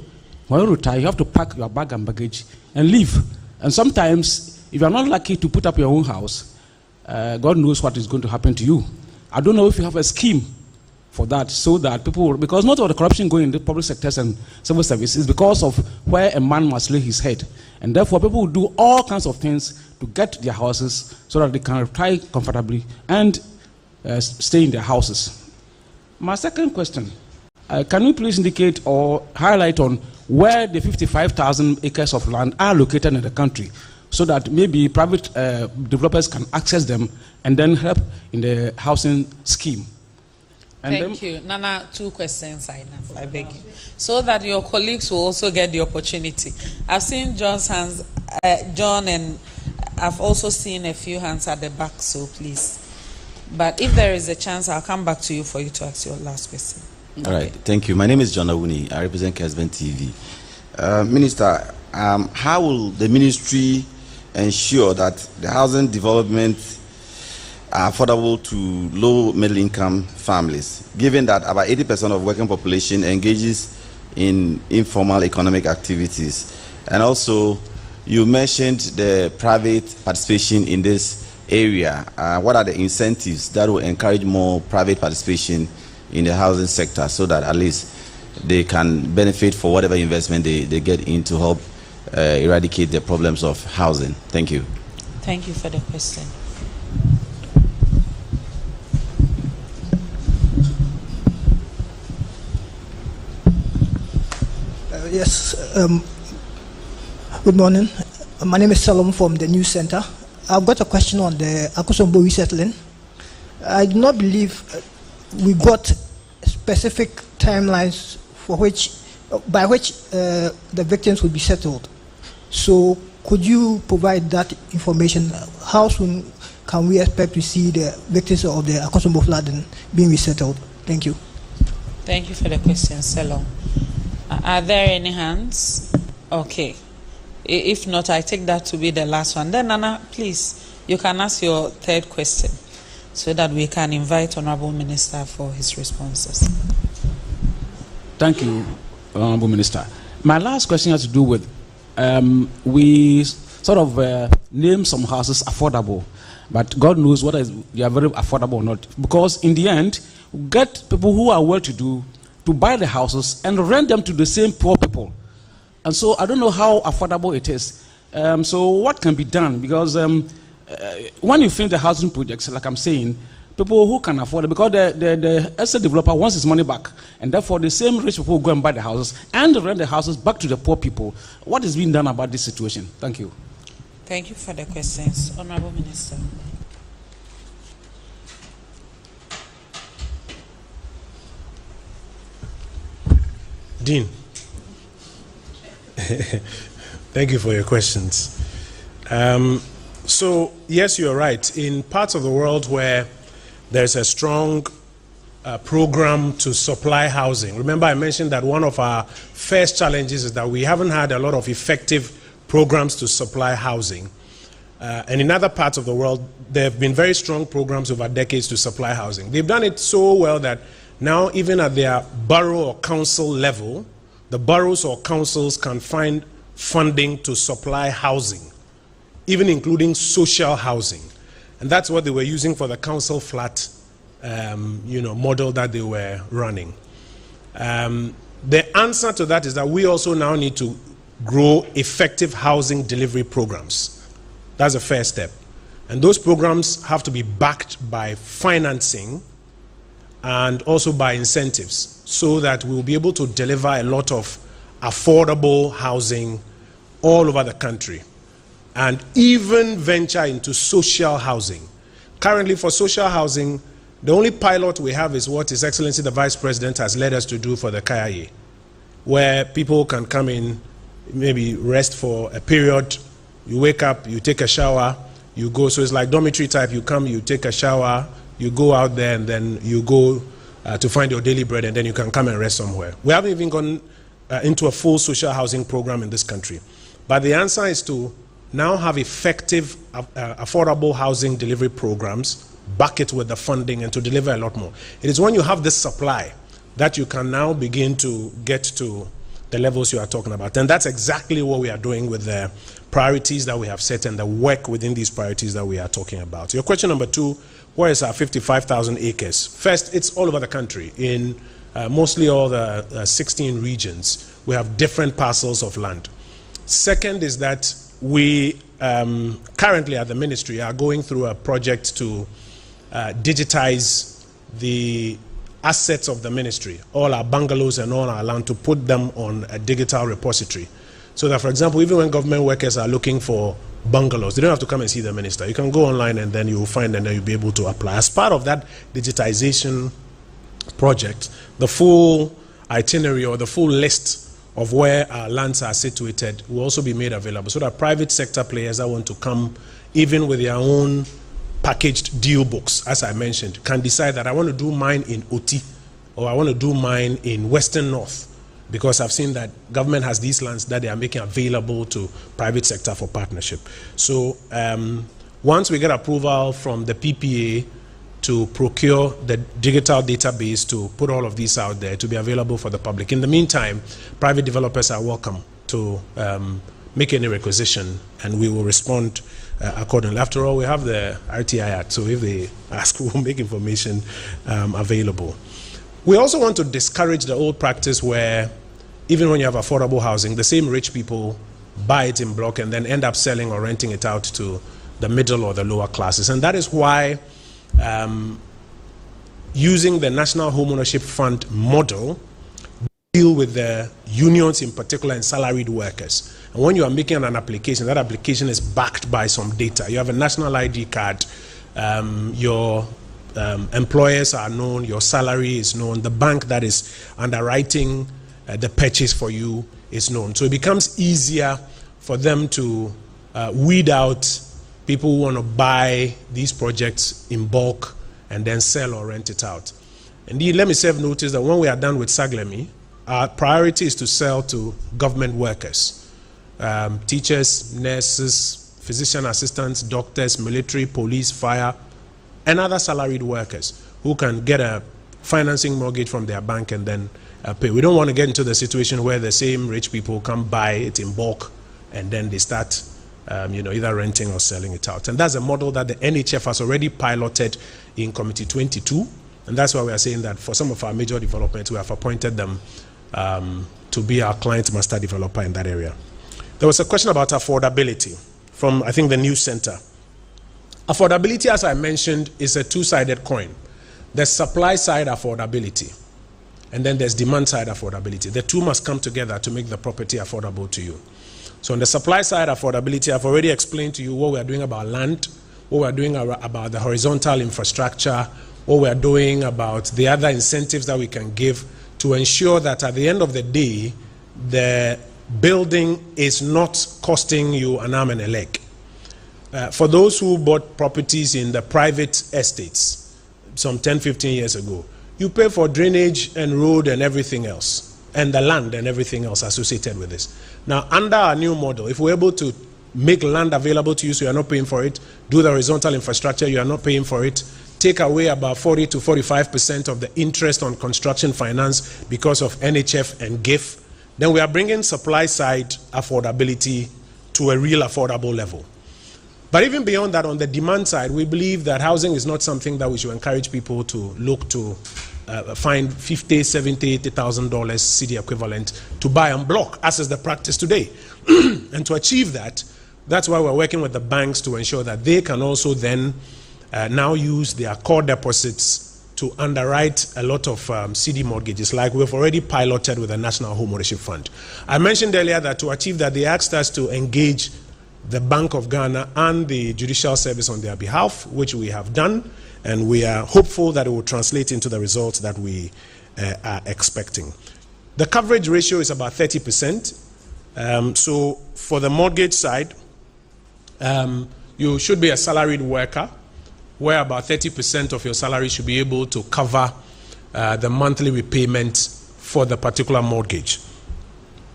When you retire, you have to pack your bag and baggage and leave. And sometimes, if you are not lucky to put up your own house, God knows what is going to happen to you. I don't know if you have a scheme for that, so that people, because not all the corruption going in the public sectors and civil services is because of where a man must lay his head. And therefore, people will do all kinds of things to get their houses so that they can retire comfortably and stay in their houses. My second question, can you please indicate or highlight on where the 55,000 acres of land are located in the country, so that maybe private developers can access them and then help in the housing scheme? And thank you. Nana, 2 questions, I beg you. So that your colleagues will also get the opportunity. I've seen John's hands, John, and I've also seen a few hands at the back, so please. But if there is a chance, I'll come back to you for you to ask your last question. All right, thank you. My name is John Awuni. I represent Kesben TV. Minister, how will the ministry ensure that the housing development are affordable to low middle income families, given that about 80% of working population engages in informal economic activities? And also, you mentioned the private participation in this area. What are the incentives that will encourage more private participation in the housing sector, so that at least they can benefit for whatever investment they get in to help eradicate the problems of housing? Thank you. Thank you for the question. Yes. Good morning. My name is Salom from the News Center. I've got a question on the Akosombo resettling. I do not believe we got specific timelines for by which the victims will be settled. So could you provide that information? How soon can we expect to see the victims of the Akosombo flooding being resettled? Thank you. Thank you for the question, Salom. Are there any hands? Okay. If not, I take that to be the last one. Then, Nana, please, you can ask your 3rd question so that we can invite Honorable Minister for his responses. Thank you, Honorable Minister. My last question has to do with, we sort of name some houses affordable, but God knows whether they are very affordable or not. Because in the end, we get people who are well-to-do to buy the houses and rent them to the same poor people. And so I don't know how affordable it is. So what can be done? Because when you finish the housing projects, like I'm saying, people who can afford it, because the estate developer wants his money back, and therefore the same rich people go and buy the houses and rent the houses back to the poor people. What is being done about this situation? Thank you. Thank you for the questions. Honorable Minister. Dean, thank you for your questions. So, yes, you're right. In parts of the world where there's a strong program to supply housing. Remember, I mentioned that one of our first challenges is that we haven't had a lot of effective programs to supply housing. And in other parts of the world, there have been very strong programs over decades to supply housing. They've done it so well that now, even at their borough or council level, the boroughs or councils can find funding to supply housing, even including social housing. And that's what they were using for the council flat model that they were running. The answer to that is that we also now need to grow effective housing delivery programs. That's the first step. And those programs have to be backed by financing and also by incentives, so that we'll be able to deliver a lot of affordable housing all over the country, and even venture into social housing. Currently, for social housing, the only pilot we have is what His Excellency the Vice President has led us to do for the Kayaye, where people can come in, maybe rest for a period, you wake up, you take a shower, you go. So it's like dormitory type. You come, you take a shower, you go out there, and then you go to find your daily bread, and then you can come and rest somewhere. We haven't even gone into a full social housing program in this country. But the answer is to now have effective, affordable housing delivery programs, back it with the funding, and to deliver a lot more. It is when you have this supply that you can now begin to get to the levels you are talking about. And that's exactly what we are doing with the priorities that we have set and the work within these priorities that we are talking about. Your question number two, where is our 55,000 acres? First, it's all over the country. In mostly all the 16 regions, we have different parcels of land. Second is that we currently at the ministry are going through a project to digitize the assets of the ministry, all our bungalows and all our land, to put them on a digital repository. So that, for example, even when government workers are looking for bungalows, they don't have to come and see the minister. You can go online and then you will find, and then you'll be able to apply. As part of that digitization project, the full itinerary or the full list of where our lands are situated will also be made available, so that private sector players that want to come, even with their own packaged deal books, as I mentioned, can decide that I want to do mine in Oti, or I want to do mine in Western North, because I've seen that government has these lands that they are making available to private sector for partnership. So once we get approval from the PPA to procure the digital database to put all of these out there to be available for the public. In the meantime, private developers are welcome to make any requisition, and we will respond accordingly. After all, we have the RTI Act, so if they ask, we'll make information available. We also want to discourage the old practice where, even when you have affordable housing, the same rich people buy it in block and then end up selling or renting it out to the middle or the lower classes. And that is why using the National Homeownership Fund model, deal with the unions in particular and salaried workers. And when you are making an application, that application is backed by some data. You have a national ID card, your employers are known, your salary is known, the bank that is underwriting the purchase for you is known. So it becomes easier for them to weed out people who want to buy these projects in bulk and then sell or rent it out. Indeed, let me serve notice that when we are done with Saglemi, our priority is to sell to government workers, teachers, nurses, physician assistants, doctors, military, police, fire, and other salaried workers who can get a financing mortgage from their bank and then pay. We don't want to get into the situation where the same rich people come buy it in bulk and then they start either renting or selling it out. And that's a model that the NHF has already piloted in Committee 22. And that's why we are saying that for some of our major developments, we have appointed them to be our client master developer in that area. There was a question about affordability from, I think, the News Center. Affordability, as I mentioned, is a two-sided coin. There's supply side affordability, and then there's demand side affordability. The two must come together to make the property affordable to you. So on the supply side affordability, I've already explained to you what we are doing about land, what we are doing about the horizontal infrastructure, what we are doing about the other incentives that we can give to ensure that at the end of the day, the building is not costing you an arm and a leg. For those who bought properties in the private estates some 10, 15 years ago, you pay for drainage and road and everything else, and the land and everything else associated with this. Now, under our new model, if we're able to make land available to you so you're not paying for it, do the horizontal infrastructure, you are not paying for it, take away about 40 to 45% of the interest on construction finance because of NHF and GIF, then we are bringing supply side affordability to a real affordable level. But even beyond that, on the demand side, we believe that housing is not something that we should encourage people to look to find $50,000, $70,000, $80,000 city equivalent to buy en bloc, as is the practice today. And to achieve that, that's why we're working with the banks to ensure that they can also then now use their core deposits to underwrite a lot of CD mortgages, like we've already piloted with the National Home Ownership Fund. I mentioned earlier that to achieve that, they asked us to engage the Bank of Ghana and the Judicial Service on their behalf, which we have done, and we are hopeful that it will translate into the results that we are expecting. The coverage ratio is about 30%. So for the mortgage side, you should be a salaried worker, where about 30% of your salary should be able to cover the monthly repayment for the particular mortgage.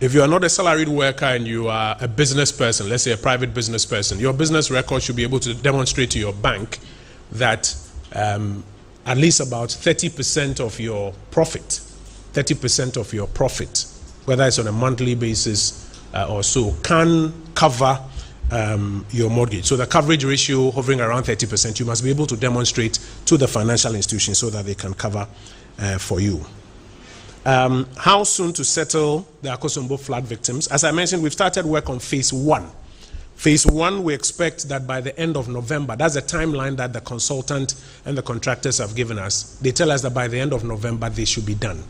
If you are not a salaried worker and you are a business person, let's say a private business person, your business record should be able to demonstrate to your bank that at least about 30% of your profit, whether it's on a monthly basis or so, can cover your mortgage. So the coverage ratio hovering around 30%, you must be able to demonstrate to the financial institution so that they can cover for you. How soon to settle the Akosombo flood victims? As I mentioned, we've started work on phase 1. Phase 1, we expect that by the end of November, that's the timeline that the consultant and the contractors have given us. They tell us that by the end of November, they should be done.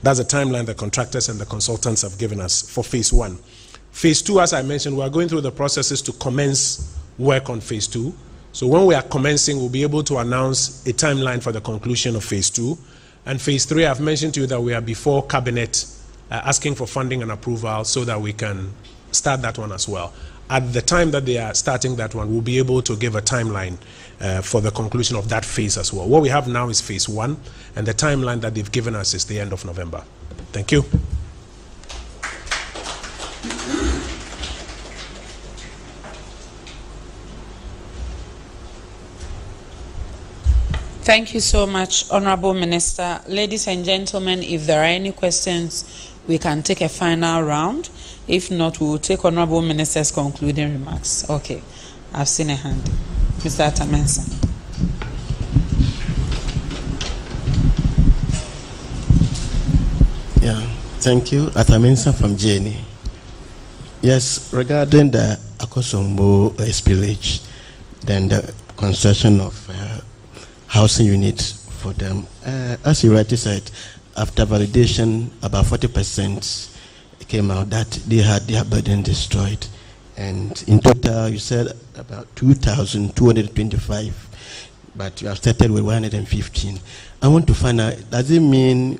That's the timeline the contractors and the consultants have given us for phase 1. Phase 2, as I mentioned, we are going through the processes to commence work on phase 2. So when we are commencing, we'll be able to announce a timeline for the conclusion of phase 2. And phase 3, I've mentioned to you that we are before cabinet asking for funding and approval so that we can start that one as well. At the time that they are starting that one, we'll be able to give a timeline for the conclusion of that phase as well. What we have now is phase 1, and the timeline that they've given us is the end of November. Thank you. Thank you so much, Honorable Minister. Ladies and gentlemen, if there are any questions, we can take a final round. If not, we will take Honorable Minister's concluding remarks. Okay, I've seen a hand. Mr. Atamensa. Yeah, thank you. Atamensa from JNE. Yes, regarding the Akosombo spillage, then the construction of housing units for them. As you rightly said, after validation, about 40% came out that they had their building destroyed. And in total, you said about 2,225, but you have started with 115. I want to find out, does it mean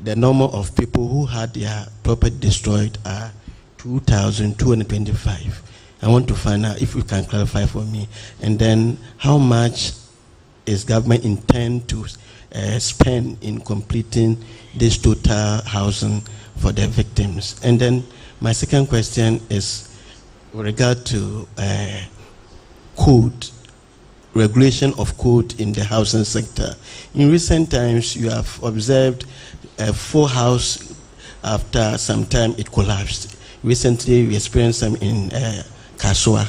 the number of people who had their property destroyed are 2,225? I want to find out if you can clarify for me. And then how much is government intend to spend in completing this total housing for the victims? And then my second question is with regard to code, regulation of code in the housing sector. In recent times, you have observed a full house after some time it collapsed. Recently, we experienced some in Kasua,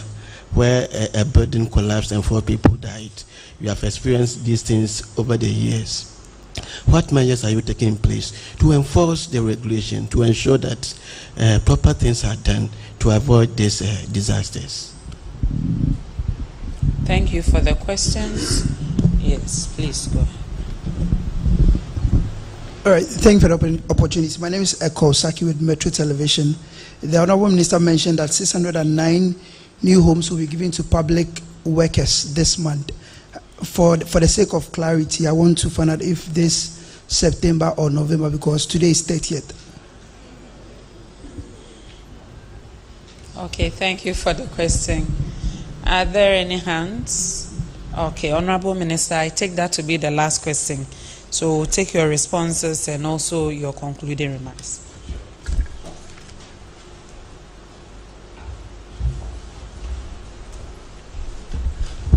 where a building collapsed and 4 people died. You have experienced these things over the years. What measures are you taking in place to enforce the regulation, to ensure that proper things are done to avoid these disasters? Thank you for the questions. Yes, please go ahead. All right, thank you for the opportunity. My name is Eko Saki with Metro Television. The Honorable Minister mentioned that 609 new homes will be given to public workers this month. For the sake of clarity, I want to find out if this September or November, because today is 30th. Okay, thank you for the question. Are there any hands? Okay, Honorable Minister, I take that to be the last question. So take your responses and also your concluding remarks.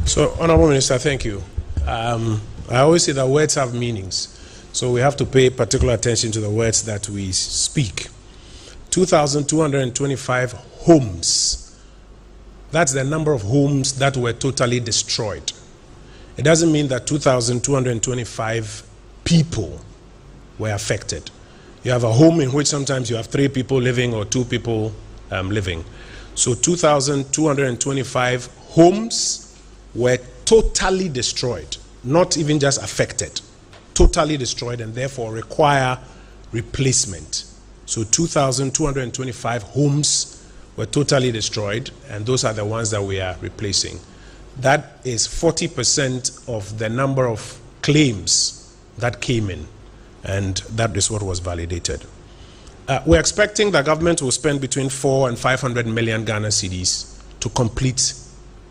So, Honorable Minister, thank you. I always say that words have meanings. So we have to pay particular attention to the words that we speak. 2,225 homes. That's the number of homes that were totally destroyed. It doesn't mean that 2,225 people were affected. You have a home in which sometimes you have 3 people living or 2 people living. So 2,225 homes were totally destroyed, not even just affected, totally destroyed, and therefore require replacement. So 2,225 homes were totally destroyed, and those are the ones that we are replacing. That is 40% of the number of claims that came in, and that is what was validated. We're expecting the government will spend between 400 and 500 million Ghana cedis to complete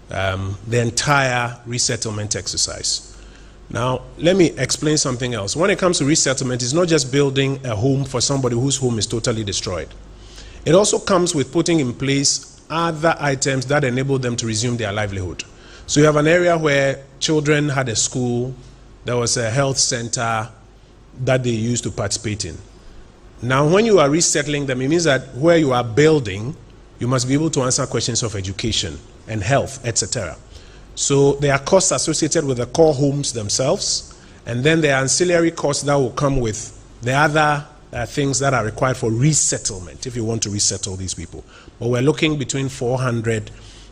the entire resettlement exercise. Now, let me explain something else. When it comes to resettlement, it's not just building a home for somebody whose home is totally destroyed. It also comes with putting in place other items that enable them to resume their livelihood. So you have an area where children had a school, there was a health center that they used to participate in. Now, when you are resettling them, it means that where you are building, you must be able to answer questions of education and health, etc. So there are costs associated with the core homes themselves, and then there are ancillary costs that will come with the other things that are required for resettlement, if you want to resettle these people. But we're looking between 400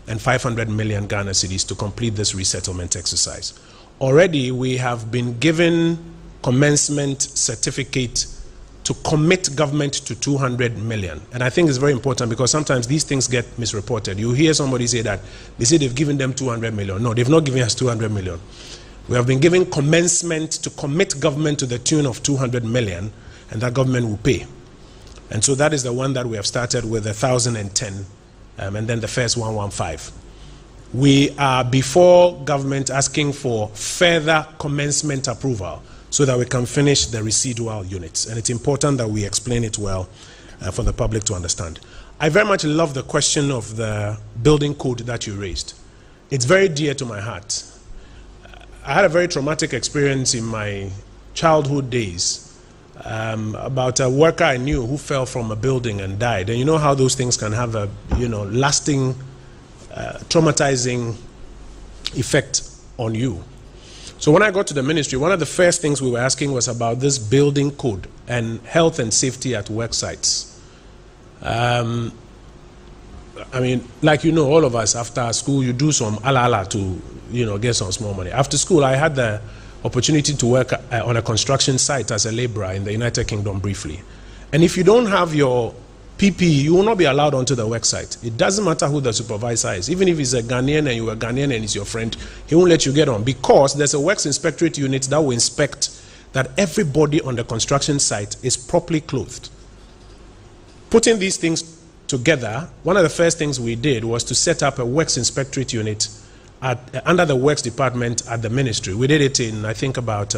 and 500 million Ghana cedis to complete this resettlement exercise. Already, we have been given commencement certificate to commit government to 200 million. And I think it's very important because sometimes these things get misreported. You hear somebody say that they say they've given them 200 million. No, they've not given us 200 million. We have been given commencement to commit government to the tune of 200 million, and that government will pay. And so that is the one that we have started with 1,010, and then the first 115. We are before government asking for further commencement approval so that we can finish the residual units. And it's important that we explain it well for the public to understand. I very much love the question of the building code that you raised. It's very dear to my heart. I had a very traumatic experience in my childhood days about a worker I knew who fell from a building and died. And you know how those things can have a lasting, traumatizing effect on you. So when I got to the ministry, one of the first things we were asking was about this building code and health and safety at work sites. I mean, like all of us, after school, you do some ala to, get some small money. After school, I had the opportunity to work on a construction site as a laborer in the United Kingdom briefly. And if you don't have your PPE, you will not be allowed onto the work site. It doesn't matter who the supervisor is. Even if he's a Ghanaian and you are Ghanaian and he's your friend, he won't let you get on because there's a works inspectorate unit that will inspect that everybody on the construction site is properly clothed. Putting these things together, one of the first things we did was to set up a works inspectorate unit under the works department at the ministry. We did it in, I think, about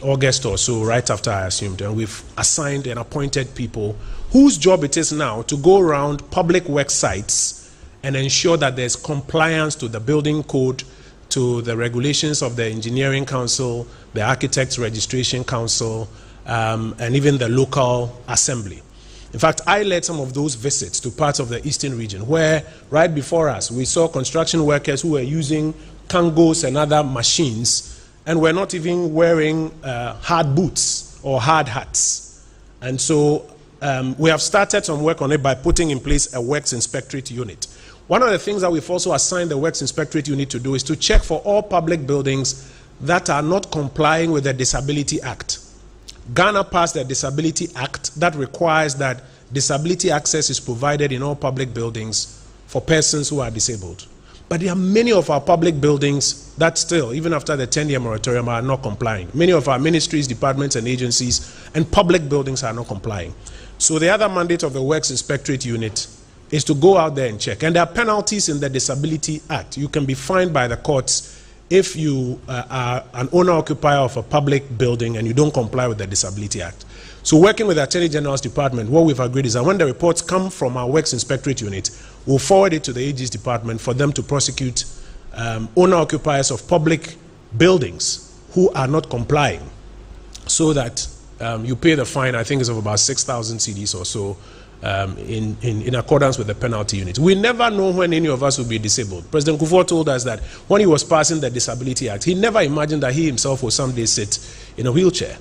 August or so, right after I assumed, and we've assigned and appointed people whose job it is now to go around public work sites and ensure that there's compliance to the building code, to the regulations of the Engineering Council, the Architects Registration Council, and even the local assembly. In fact, I led some of those visits to parts of the eastern region where, right before us, we saw construction workers who were using kangos and other machines and were not even wearing hard boots or hard hats. And so we have started some work on it by putting in place a works inspectorate unit. One of the things that we've also assigned the Works Inspectorate Unit to do is to check for all public buildings that are not complying with the Disability Act. Ghana passed the Disability Act that requires that disability access is provided in all public buildings for persons who are disabled. But there are many of our public buildings that still, even after the 10-year moratorium, are not complying. Many of our ministries, departments, and agencies and public buildings are not complying. So the other mandate of the Works Inspectorate Unit is to go out there and check. And there are penalties in the Disability Act. You can be fined by the courts if you are an owner-occupier of a public building and you don't comply with the Disability Act. So working with the Attorney General's Department, what we've agreed is that when the reports come from our Works Inspectorate Unit, we'll forward it to the AG's department for them to prosecute owner-occupiers of public buildings who are not complying, so that you pay the fine, I think it's of about 6,000 cedis or so, in accordance with the penalty unit. We never know when any of us will be disabled. President Kufuor told us that when he was passing the Disability Act, he never imagined that he himself will someday sit in a wheelchair.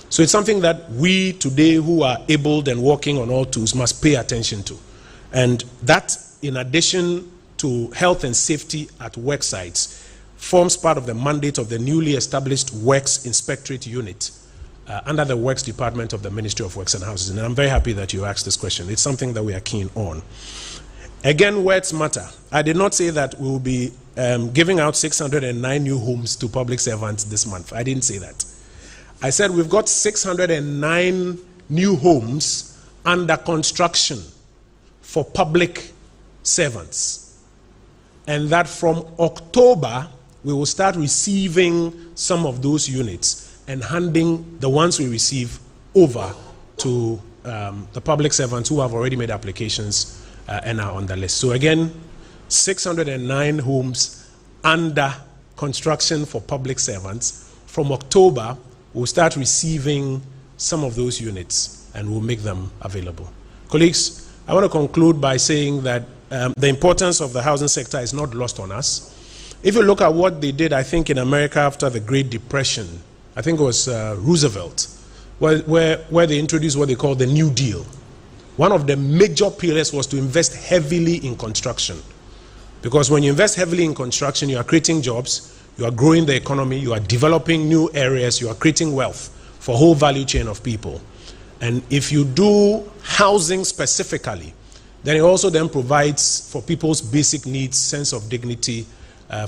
So it's something that we today who are abled and walking on all twos must pay attention to. And that, in addition to health and safety at work sites, forms part of the mandate of the newly established Works Inspectorate Unit under the Works Department of the Ministry of Works and Housing. And I'm very happy that you asked this question. It's something that we are keen on. Again, words matter. I did not say that we will be giving out 609 new homes to public servants this month. I didn't say that. I said we've got 609 new homes under construction for public servants. And that from October, we will start receiving some of those units and handing the ones we receive over to the public servants who have already made applications and are on the list. So again, 609 homes under construction for public servants. From October, we'll start receiving some of those units and we'll make them available. Colleagues, I want to conclude by saying that the importance of the housing sector is not lost on us. If you look at what they did, I think, in America after the Great Depression, I think it was Roosevelt, where they introduced what they call the New Deal. One of the major pillars was to invest heavily in construction. Because when you invest heavily in construction, you are creating jobs, you are growing the economy, you are developing new areas, you are creating wealth for a whole value chain of people. And if you do housing specifically, then it also then provides for people's basic needs, sense of dignity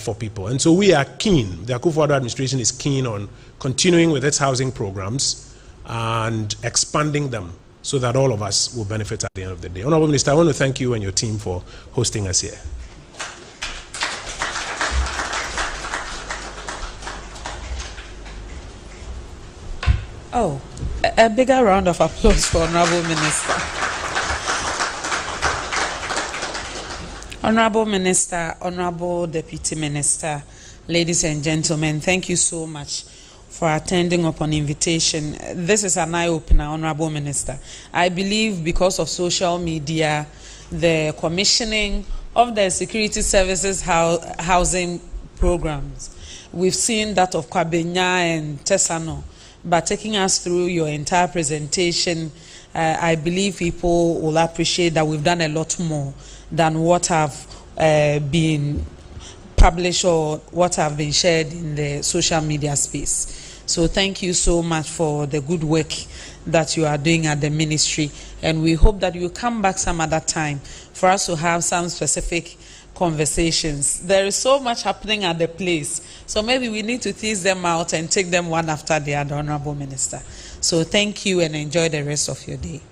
for people. And so we are keen, the Akufo-Addo administration is keen on continuing with its housing programs and expanding them so that all of us will benefit at the end of the day. Honorable Minister, I want to thank you and your team for hosting us here. Oh, a bigger round of applause for Honorable Minister. Honorable Minister, Honorable Deputy Minister, ladies and gentlemen, thank you so much for attending upon invitation. This is an eye-opener, Honorable Minister. I believe because of social media, the commissioning of the security services housing programs, we've seen that of Kwabenya and Tesano. But taking us through your entire presentation, I believe people will appreciate that we've done a lot more than what have been published or what have been shared in the social media space. So thank you so much for the good work that you are doing at the ministry. And we hope that you come back some other time for us to have some specific conversations. There is so much happening at the place, so maybe we need to tease them out and take them one after the other, Honorable Minister. So thank you and enjoy the rest of your day.